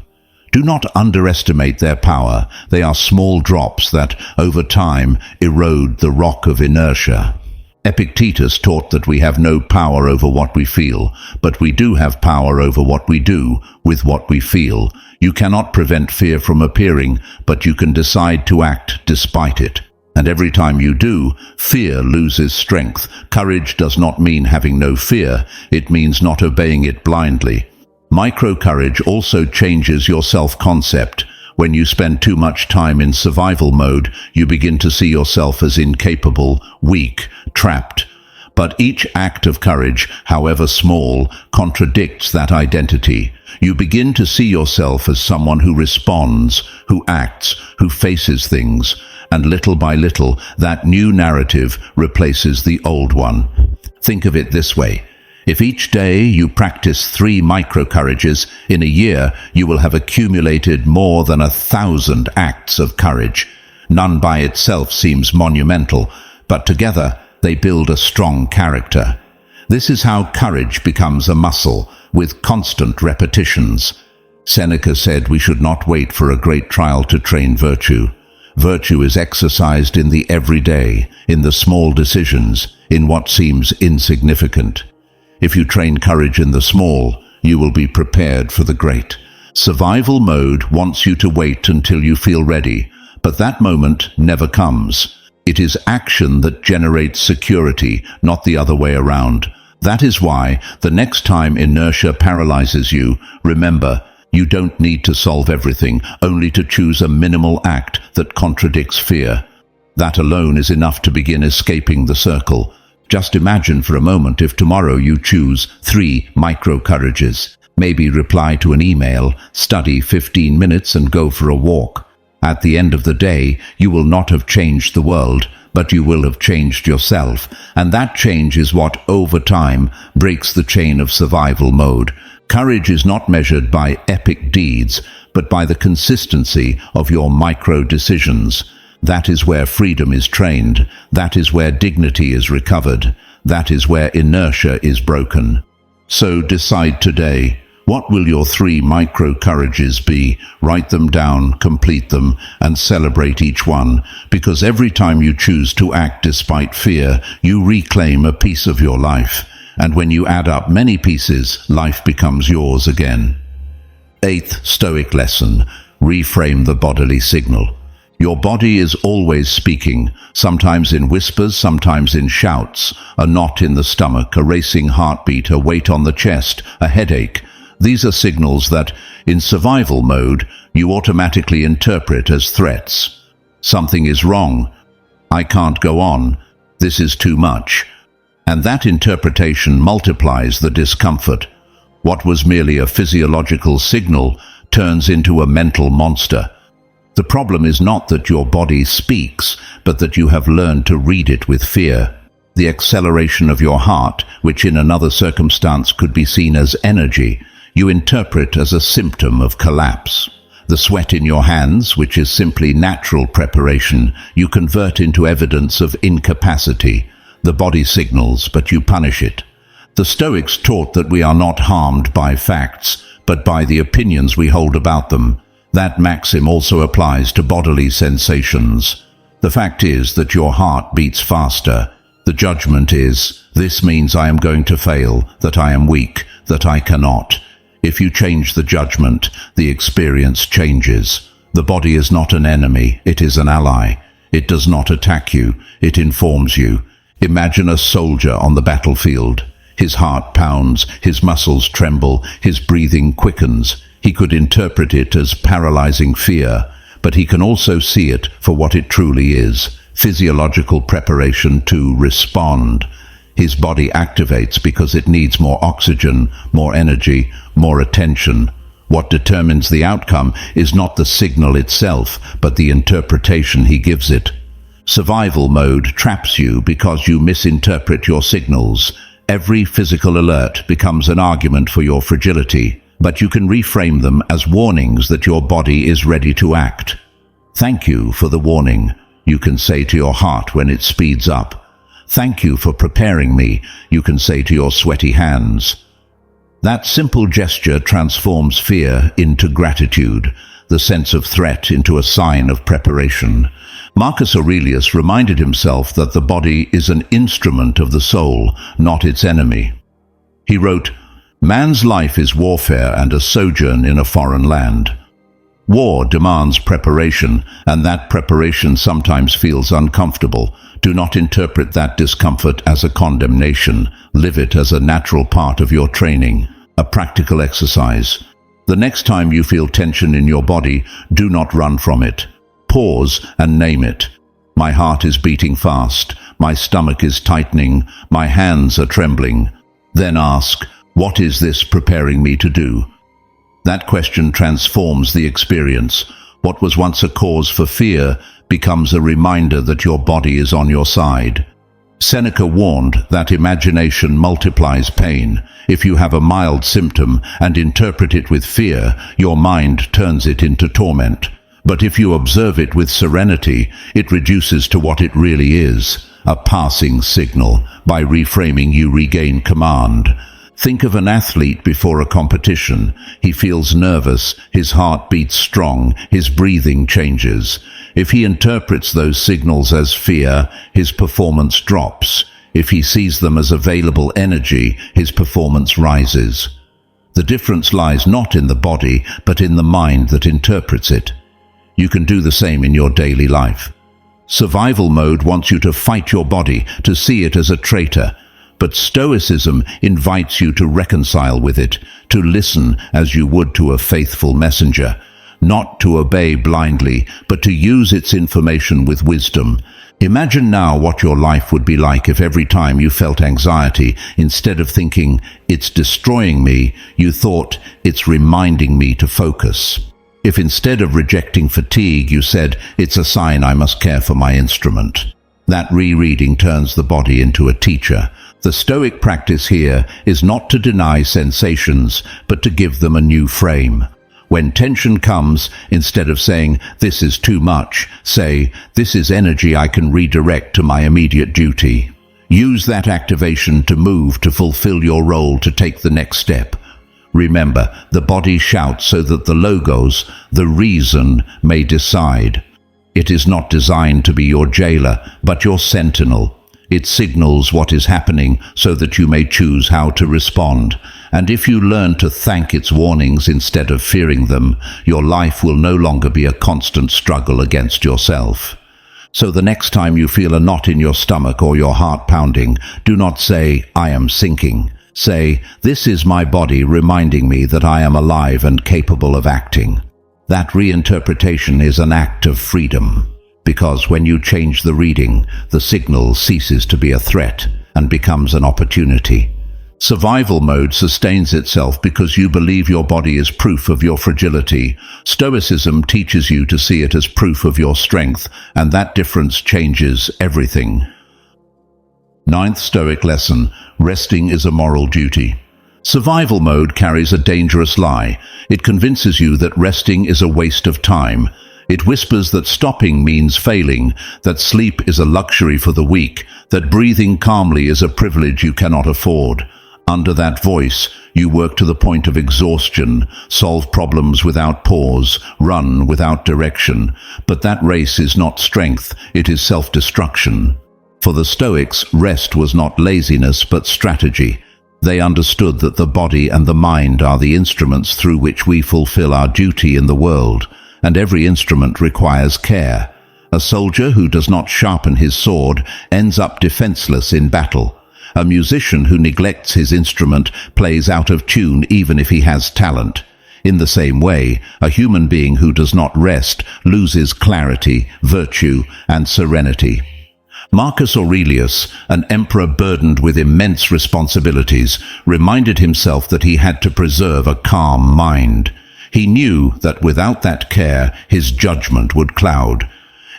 [SPEAKER 1] Do not underestimate their power. They are small drops that, over time, erode the rock of inertia. Epictetus taught that we have no power over what we feel, but we do have power over what we do with what we feel. You cannot prevent fear from appearing, but you can decide to act despite it. And every time you do, fear loses strength. Courage does not mean having no fear. It means not obeying it blindly. Micro-courage also changes your self-concept. When you spend too much time in survival mode, you begin to see yourself as incapable, weak, trapped. But each act of courage, however small, contradicts that identity. You begin to see yourself as someone who responds, who acts, who faces things. And little by little, that new narrative replaces the old one. Think of it this way. If each day you practice 3 micro-courages, in a year you will have accumulated more than 1,000 acts of courage. None by itself seems monumental, but together they build a strong character. This is how courage becomes a muscle, with constant repetitions. Seneca said we should not wait for a great trial to train virtue. Virtue is exercised in the everyday, in the small decisions, in what seems insignificant. If you train courage in the small, you will be prepared for the great. Survival mode wants you to wait until you feel ready, but that moment never comes. It is action that generates security, not the other way around. That is why, the next time inertia paralyzes you, remember, you don't need to solve everything, only to choose a minimal act that contradicts fear. That alone is enough to begin escaping the circle. Just imagine for a moment if tomorrow you choose 3 micro-courages. Maybe reply to an email, study 15 minutes and go for a walk. At the end of the day, you will not have changed the world, but you will have changed yourself. And that change is what, over time, breaks the chain of survival mode. Courage is not measured by epic deeds, but by the consistency of your micro-decisions. That is where freedom is trained. That is where dignity is recovered. That is where inertia is broken. So decide today, what will your 3 micro-courages be? Write them down, complete them, and celebrate each one, because every time you choose to act despite fear, you reclaim a piece of your life. And when you add up many pieces, life becomes yours again. 8th Stoic lesson, reframe the bodily signal. Your body is always speaking, sometimes in whispers, sometimes in shouts, a knot in the stomach, a racing heartbeat, a weight on the chest, a headache. These are signals that, in survival mode, you automatically interpret as threats. Something is wrong. I can't go on. This is too much. And that interpretation multiplies the discomfort. What was merely a physiological signal turns into a mental monster. The problem is not that your body speaks, but that you have learned to read it with fear. The acceleration of your heart, which in another circumstance could be seen as energy, you interpret as a symptom of collapse. The sweat in your hands, which is simply natural preparation, you convert into evidence of incapacity. The body signals, but you punish it. The Stoics taught that we are not harmed by facts, but by the opinions we hold about them. That maxim also applies to bodily sensations. The fact is that your heart beats faster. The judgment is, this means I am going to fail, that I am weak, that I cannot. If you change the judgment, the experience changes. The body is not an enemy, it is an ally. It does not attack you, it informs you. Imagine a soldier on the battlefield. His heart pounds, his muscles tremble, his breathing quickens. He could interpret it as paralyzing fear, but he can also see it for what it truly is, physiological preparation to respond. His body activates because it needs more oxygen, more energy, more attention. What determines the outcome is not the signal itself, but the interpretation he gives it. Survival mode traps you because you misinterpret your signals. Every physical alert becomes an argument for your fragility, but you can reframe them as warnings that your body is ready to act. Thank you for the warning, you can say to your heart when it speeds up. Thank you for preparing me, you can say to your sweaty hands. That simple gesture transforms fear into gratitude, the sense of threat into a sign of preparation. Marcus Aurelius reminded himself that the body is an instrument of the soul, not its enemy. He wrote, "Man's life is warfare and a sojourn in a foreign land." War demands preparation, and that preparation sometimes feels uncomfortable. Do not interpret that discomfort as a condemnation. Live it as a natural part of your training, a practical exercise. The next time you feel tension in your body, do not run from it. Pause and name it. My heart is beating fast. My stomach is tightening. My hands are trembling. Then ask, what is this preparing me to do? That question transforms the experience. What was once a cause for fear becomes a reminder that your body is on your side. Seneca warned that imagination multiplies pain. If you have a mild symptom and interpret it with fear, your mind turns it into torment. But if you observe it with serenity, it reduces to what it really is, a passing signal. By reframing, you regain command. Think of an athlete before a competition. He feels nervous, his heart beats strong, his breathing changes. If he interprets those signals as fear, his performance drops. If he sees them as available energy, his performance rises. The difference lies not in the body, but in the mind that interprets it. You can do the same in your daily life. Survival mode wants you to fight your body, to see it as a traitor. But Stoicism invites you to reconcile with it, to listen as you would to a faithful messenger, not to obey blindly, but to use its information with wisdom. Imagine now what your life would be like if every time you felt anxiety, instead of thinking, "It's destroying me," you thought, "It's reminding me to focus." If instead of rejecting fatigue you said, "It's a sign I must care for my instrument." That rereading turns the body into a teacher. The Stoic practice here is not to deny sensations, but to give them a new frame. When tension comes, instead of saying, "This is too much," say, "This is energy I can redirect to my immediate duty." Use that activation to move, to fulfill your role, to take the next step. Remember, the body shouts so that the logos, the reason, may decide. It is not designed to be your jailer, but your sentinel. It signals what is happening so that you may choose how to respond. And if you learn to thank its warnings instead of fearing them, your life will no longer be a constant struggle against yourself. So the next time you feel a knot in your stomach or your heart pounding, do not say, "I am sinking." Say, "This is my body reminding me that I am alive and capable of acting." That reinterpretation is an act of freedom, because when you change the reading, the signal ceases to be a threat and becomes an opportunity. Survival mode sustains itself because you believe your body is proof of your fragility. Stoicism teaches you to see it as proof of your strength, and that difference changes everything. Ninth Stoic lesson: resting is a moral duty. Survival mode carries a dangerous lie. It convinces you that resting is a waste of time. It whispers that stopping means failing, that sleep is a luxury for the weak, that breathing calmly is a privilege you cannot afford. Under that voice, you work to the point of exhaustion, solve problems without pause, run without direction. But that race is not strength, it is self-destruction. For the Stoics, rest was not laziness but strategy. They understood that the body and the mind are the instruments through which we fulfill our duty in the world, and every instrument requires care. A soldier who does not sharpen his sword ends up defenseless in battle. A musician who neglects his instrument plays out of tune even if he has talent. In the same way, a human being who does not rest loses clarity, virtue, and serenity. Marcus Aurelius, an emperor burdened with immense responsibilities, reminded himself that he had to preserve a calm mind. He knew that without that care, his judgment would cloud.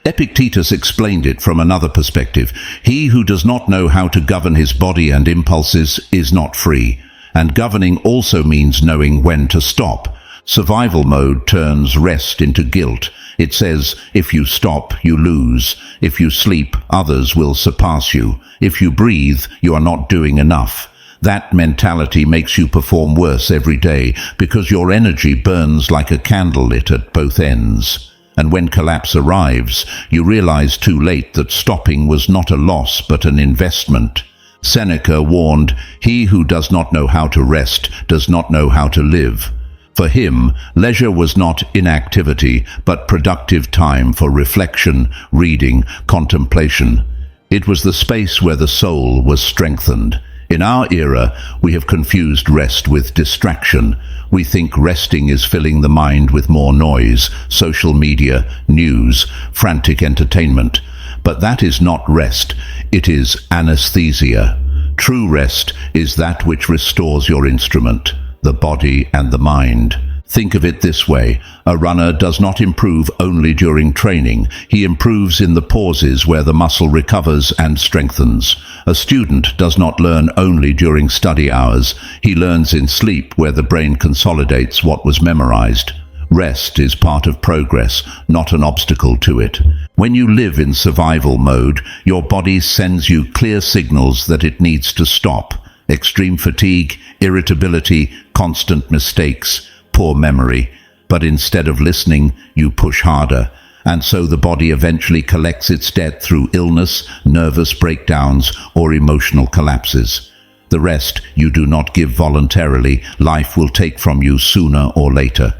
[SPEAKER 1] Epictetus explained it from another perspective. He who does not know how to govern his body and impulses is not free. And governing also means knowing when to stop. Survival mode turns rest into guilt. It says, if you stop, you lose. If you sleep, others will surpass you. If you breathe, you are not doing enough. That mentality makes you perform worse every day because your energy burns like a candle lit at both ends. And when collapse arrives, you realize too late that stopping was not a loss but an investment. Seneca warned, "He who does not know how to rest does not know how to live." For him, leisure was not inactivity but productive time for reflection, reading, contemplation. It was the space where the soul was strengthened. In our era, we have confused rest with distraction. We think resting is filling the mind with more noise, social media, news, frantic entertainment. But that is not rest, it is anesthesia. True rest is that which restores your instrument, the body and the mind. Think of it this way: a runner does not improve only during training. He improves in the pauses where the muscle recovers and strengthens. A student does not learn only during study hours. He learns in sleep where the brain consolidates what was memorized. Rest is part of progress, not an obstacle to it. When you live in survival mode, your body sends you clear signals that it needs to stop. Extreme fatigue, irritability, constant mistakes, poor memory. But instead of listening, you push harder. And so the body eventually collects its debt through illness, nervous breakdowns, or emotional collapses. The rest you do not give voluntarily, life will take from you sooner or later.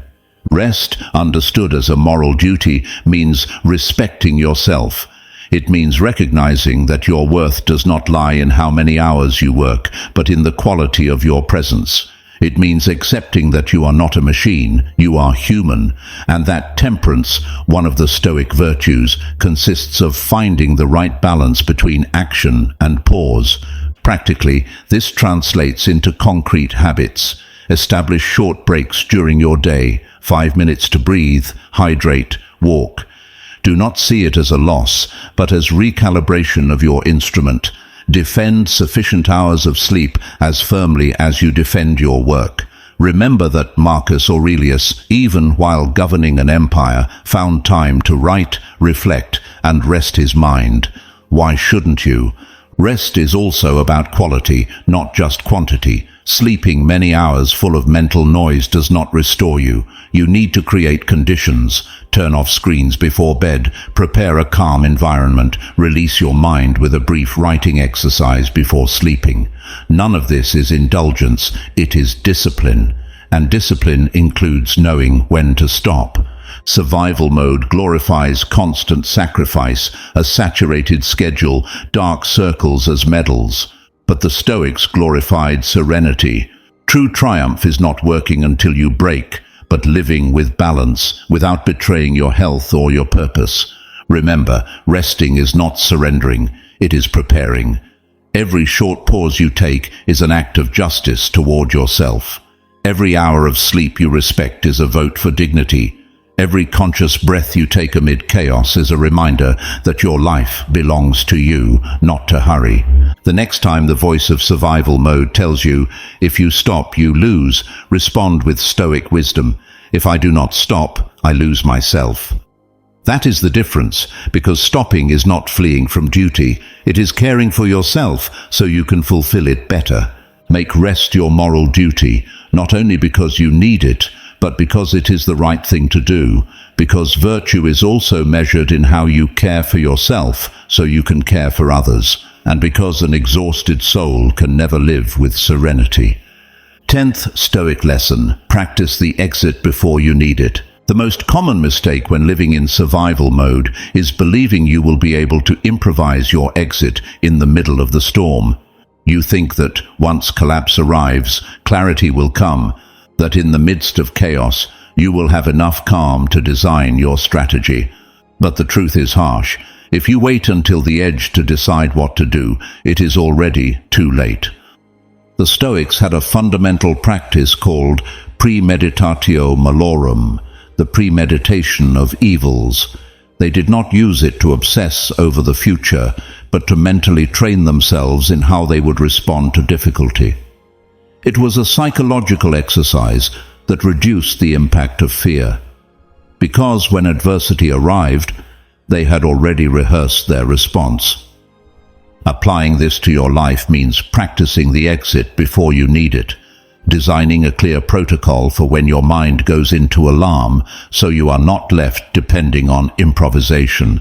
[SPEAKER 1] Rest, understood as a moral duty, means respecting yourself. It means recognizing that your worth does not lie in how many hours you work, but in the quality of your presence. It means accepting that you are not a machine, you are human, and that temperance, one of the Stoic virtues, consists of finding the right balance between action and pause. Practically, this translates into concrete habits. Establish short breaks during your day, 5 minutes to breathe, hydrate, walk. Do not see it as a loss, but as recalibration of your instrument. Defend sufficient hours of sleep as firmly as you defend your work. Remember that Marcus Aurelius, even while governing an empire, found time to write, reflect, and rest his mind. Why shouldn't you? Rest is also about quality, not just quantity. Sleeping many hours full of mental noise does not restore you. You need to create conditions. Turn off screens before bed, prepare a calm environment, release your mind with a brief writing exercise before sleeping. None of this is indulgence, it is discipline. And discipline includes knowing when to stop. Survival mode glorifies constant sacrifice, a saturated schedule, dark circles as medals. But the Stoics glorified serenity. True triumph is not working until you break, but living with balance, without betraying your health or your purpose. Remember, resting is not surrendering, it is preparing. Every short pause you take is an act of justice toward yourself. Every hour of sleep you respect is a vote for dignity. Every conscious breath you take amid chaos is a reminder that your life belongs to you, not to hurry. The next time the voice of survival mode tells you, if you stop, you lose, respond with Stoic wisdom. If I do not stop, I lose myself. That is the difference, because stopping is not fleeing from duty. It is caring for yourself so you can fulfill it better. Make rest your moral duty, not only because you need it, but because it is the right thing to do, because virtue is also measured in how you care for yourself so you can care for others, and because an exhausted soul can never live with serenity. 10th Stoic lesson: practice the exit before you need it. The most common mistake when living in survival mode is believing you will be able to improvise your exit in the middle of the storm. You think that once collapse arrives, clarity will come, that in the midst of chaos, you will have enough calm to design your strategy. But the truth is harsh. If you wait until the edge to decide what to do, it is already too late. The Stoics had a fundamental practice called premeditatio malorum, the premeditation of evils. They did not use it to obsess over the future, but to mentally train themselves in how they would respond to difficulty. It was a psychological exercise that reduced the impact of fear, because when adversity arrived, they had already rehearsed their response. Applying this to your life means practicing the exit before you need it, designing a clear protocol for when your mind goes into alarm so you are not left depending on improvisation.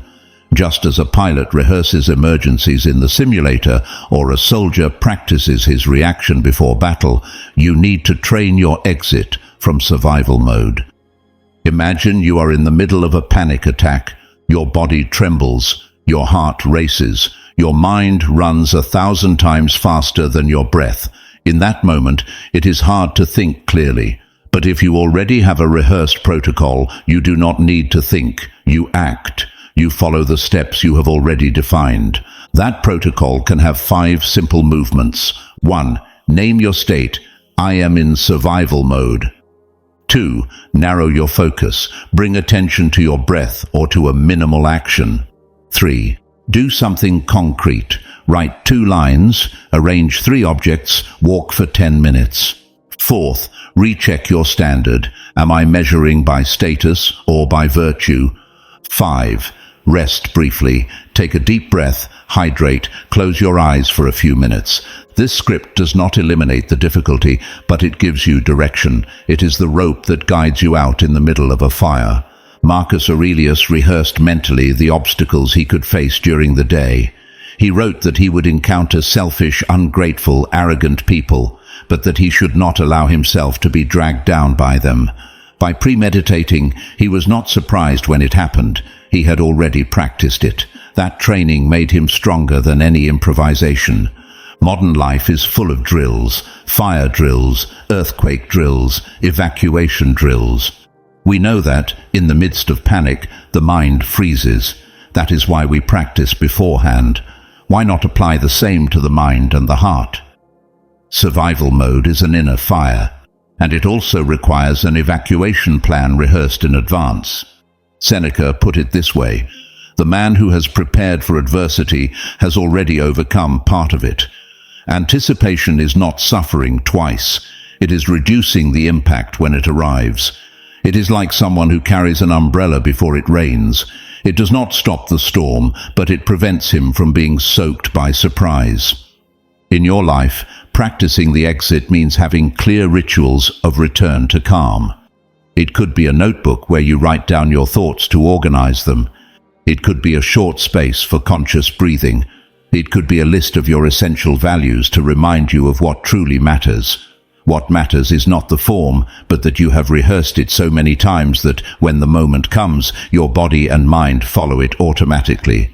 [SPEAKER 1] Just as a pilot rehearses emergencies in the simulator or a soldier practices his reaction before battle, you need to train your exit from survival mode. Imagine you are in the middle of a panic attack. Your body trembles, your heart races, your mind runs 1,000 times faster than your breath. In that moment, it is hard to think clearly. But if you already have a rehearsed protocol, you do not need to think, you act. You follow the steps you have already defined. That protocol can have 5 simple movements. 1. Name your state. I am in survival mode. 2. Narrow your focus. Bring attention to your breath or to a minimal action. 3. Do something concrete. Write 2 lines, arrange 3 objects, walk for 10 minutes. 4th, recheck your standard. Am I measuring by status or by virtue? 5. Rest briefly. Take a deep breath, hydrate, close your eyes for a few minutes. This script does not eliminate the difficulty, but it gives you direction. It is the rope that guides you out in the middle of a fire. Marcus Aurelius rehearsed mentally the obstacles he could face during the day. He wrote that he would encounter selfish, ungrateful, arrogant people, but that he should not allow himself to be dragged down by them. By premeditating, he was not surprised when it happened. He had already practiced it. That training made him stronger than any improvisation. Modern life is full of drills, fire drills, earthquake drills, evacuation drills. We know that, in the midst of panic, the mind freezes. That is why we practice beforehand. Why not apply the same to the mind and the heart? Survival mode is an inner fire, and it also requires an evacuation plan rehearsed in advance. Seneca put it this way: the man who has prepared for adversity has already overcome part of it. Anticipation is not suffering twice. It is reducing the impact when it arrives. It is like someone who carries an umbrella before it rains. It does not stop the storm, but it prevents him from being soaked by surprise. In your life, practicing the exit means having clear rituals of return to calm. It could be a notebook where you write down your thoughts to organize them. It could be a short space for conscious breathing. It could be a list of your essential values to remind you of what truly matters. What matters is not the form, but that you have rehearsed it so many times that, when the moment comes, your body and mind follow it automatically.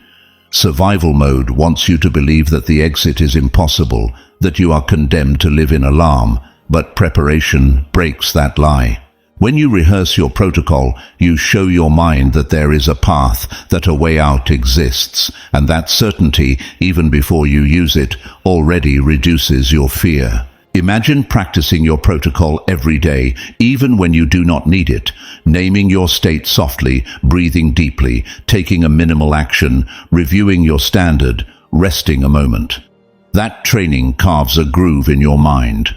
[SPEAKER 1] Survival mode wants you to believe that the exit is impossible, that you are condemned to live in alarm, but preparation breaks that lie. When you rehearse your protocol, you show your mind that there is a path, that a way out exists, and that certainty, even before you use it, already reduces your fear. Imagine practicing your protocol every day, even when you do not need it, naming your state softly, breathing deeply, taking a minimal action, reviewing your standard, resting a moment. That training carves a groove in your mind.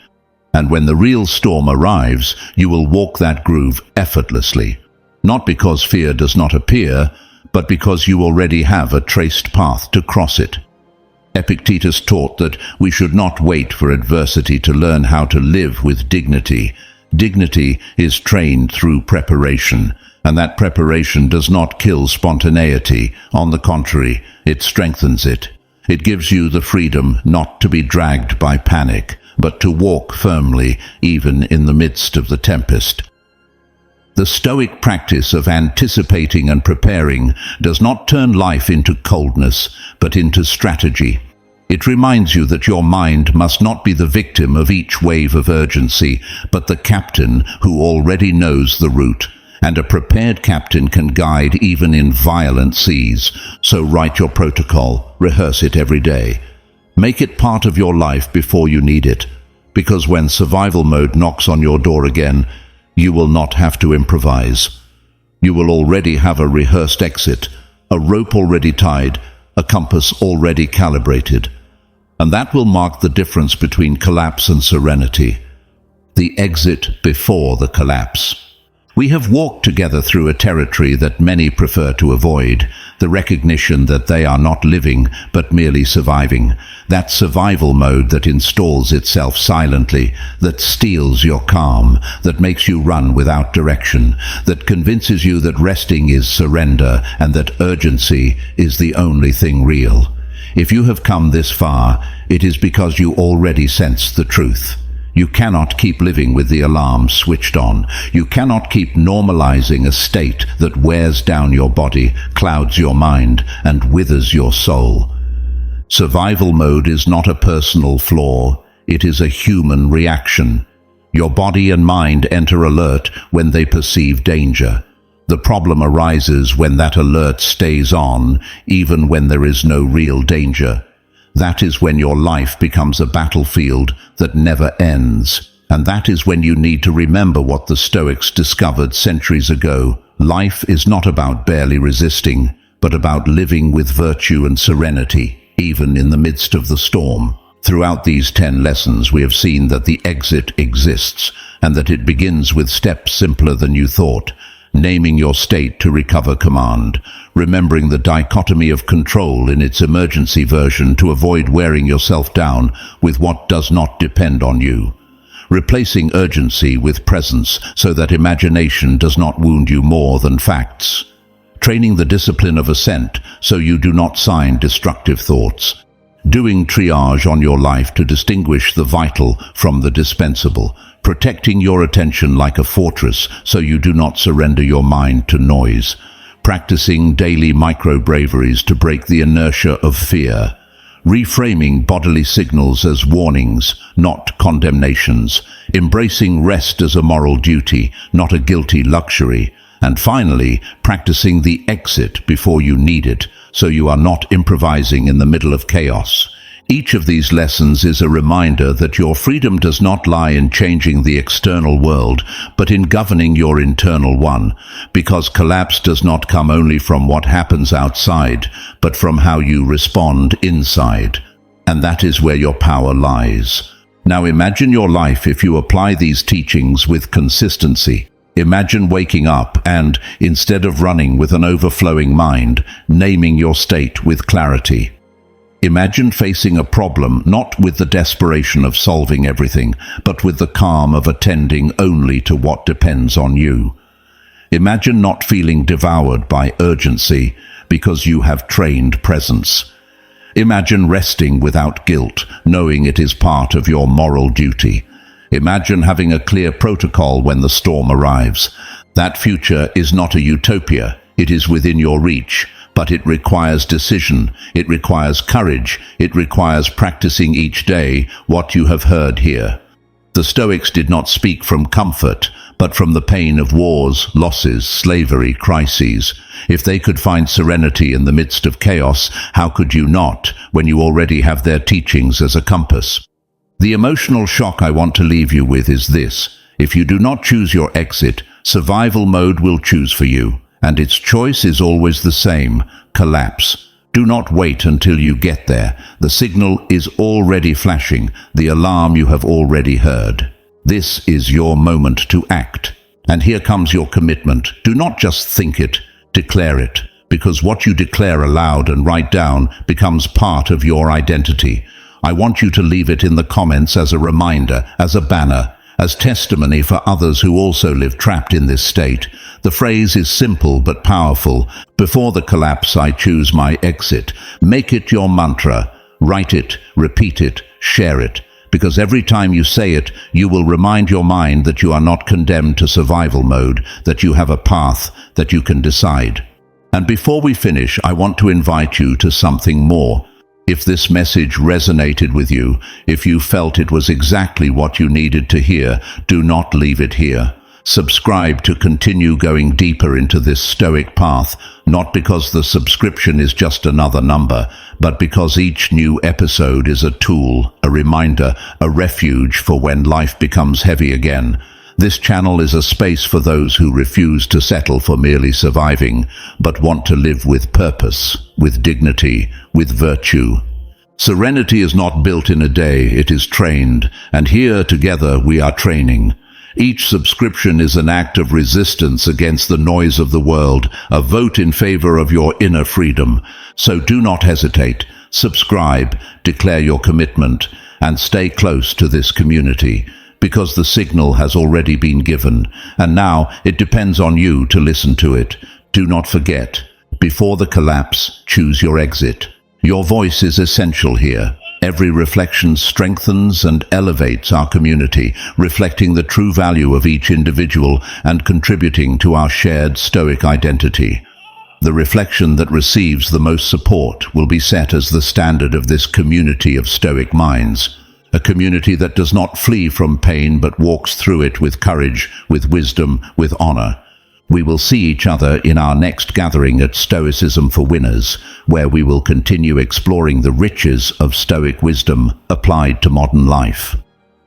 [SPEAKER 1] And when the real storm arrives, you will walk that groove effortlessly. Not because fear does not appear, but because you already have a traced path to cross it. Epictetus taught that we should not wait for adversity to learn how to live with dignity. Dignity is trained through preparation, and that preparation does not kill spontaneity. On the contrary, it strengthens it. It gives you the freedom not to be dragged by panic, but to walk firmly even in the midst of the tempest. The Stoic practice of anticipating and preparing does not turn life into coldness, but into strategy. It reminds you that your mind must not be the victim of each wave of urgency, but the captain who already knows the route. And a prepared captain can guide even in violent seas. So write your protocol, rehearse it every day. Make it part of your life before you need it, because when survival mode knocks on your door again, you will not have to improvise. You will already have a rehearsed exit, a rope already tied, a compass already calibrated. And that will mark the difference between collapse and serenity. The exit before the collapse. We have walked together through a territory that many prefer to avoid, the recognition that they are not living, but merely surviving. That survival mode that installs itself silently, that steals your calm, that makes you run without direction, that convinces you that resting is surrender, and that urgency is the only thing real. If you have come this far, it is because you already sense the truth. You cannot keep living with the alarm switched on. You cannot keep normalizing a state that wears down your body, clouds your mind, and withers your soul. Survival mode is not a personal flaw. It is a human reaction. Your body and mind enter alert when they perceive danger. The problem arises when that alert stays on, even when there is no real danger. That is when your life becomes a battlefield that never ends. And that is when you need to remember what the Stoics discovered centuries ago. Life is not about barely resisting, but about living with virtue and serenity, even in the midst of the storm. Throughout these 10 lessons, we have seen that the exit exists, and that it begins with steps simpler than you thought. Naming your state to recover command, remembering the dichotomy of control in its emergency version to avoid wearing yourself down with what does not depend on you, replacing urgency with presence so that imagination does not wound you more than facts, training the discipline of assent so you do not sign destructive thoughts, doing triage on your life to distinguish the vital from the dispensable, protecting your attention like a fortress so you do not surrender your mind to noise, practicing daily micro-braveries to break the inertia of fear, reframing bodily signals as warnings, not condemnations, embracing rest as a moral duty, not a guilty luxury, and finally, practicing the exit before you need it, so you are not improvising in the middle of chaos. Each of these lessons is a reminder that your freedom does not lie in changing the external world, but in governing your internal one, because collapse does not come only from what happens outside, but from how you respond inside. And that is where your power lies. Now imagine your life if you apply these teachings with consistency. Imagine waking up and, instead of running with an overflowing mind, naming your state with clarity. Imagine facing a problem not with the desperation of solving everything, but with the calm of attending only to what depends on you. Imagine not feeling devoured by urgency because you have trained presence. Imagine resting without guilt, knowing it is part of your moral duty. Imagine having a clear protocol when the storm arrives. That future is not a utopia, it is within your reach. But it requires decision, it requires courage, it requires practicing each day what you have heard here. The Stoics did not speak from comfort, but from the pain of wars, losses, slavery, crises. If they could find serenity in the midst of chaos, how could you not, when you already have their teachings as a compass? The emotional shock I want to leave you with is this: if you do not choose your exit, survival mode will choose for you. And its choice is always the same: collapse. Do not wait until you get there. The signal is already flashing, the alarm you have already heard. This is your moment to act. And here comes your commitment. Do not just think it, declare it. because what you declare aloud and write down becomes part of your identity. I want you to leave it in the comments as a reminder, as a banner, as testimony for others who also live trapped in this state. The phrase is simple but powerful. Before the collapse, I choose my exit. Make it your mantra. Write it, repeat it, share it. Because every time you say it, you will remind your mind that you are not condemned to survival mode, that you have a path, that you can decide. And before we finish, I want to invite you to something more. If this message resonated with you, if you felt it was exactly what you needed to hear, do not leave it here. Subscribe to continue going deeper into this Stoic path, not because the subscription is just another number, but because each new episode is a tool, a reminder, a refuge for when life becomes heavy again. This channel is a space for those who refuse to settle for merely surviving, but want to live with purpose, with dignity, with virtue. Serenity is not built in a day, it is trained, and here together we are training. Each subscription is an act of resistance against the noise of the world, a vote in favor of your inner freedom. So do not hesitate. Subscribe, declare your commitment, and stay close to this community, because the signal has already been given, and now it depends on you to listen to it. Do not forget, before the collapse, choose your exit. Your voice is essential here. Every reflection strengthens and elevates our community, reflecting the true value of each individual and contributing to our shared Stoic identity. The reflection that receives the most support will be set as the standard of this community of Stoic minds. A community that does not flee from pain but walks through it with courage, with wisdom, with honor. We will see each other in our next gathering at Stoicism for Winners, where we will continue exploring the riches of Stoic wisdom applied to modern life.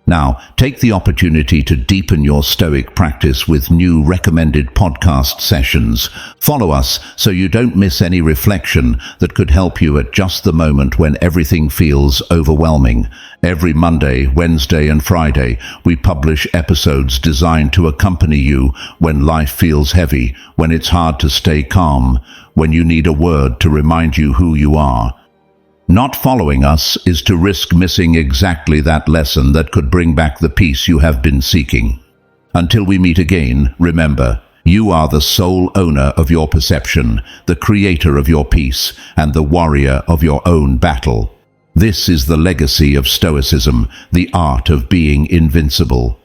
[SPEAKER 1] Now, take the opportunity to deepen your Stoic practice with new recommended podcast sessions. Follow us so you don't miss any reflection that could help you at just the moment when everything feels overwhelming. Every Monday, Wednesday, and Friday, we publish episodes designed to accompany you when life feels heavy, when it's hard to stay calm, when you need a word to remind you who you are. Not following us is to risk missing exactly that lesson that could bring back the peace you have been seeking. Until we meet again, remember, you are the sole owner of your perception, the creator of your peace, and the warrior of your own battle. This is the legacy of Stoicism, the art of being invincible.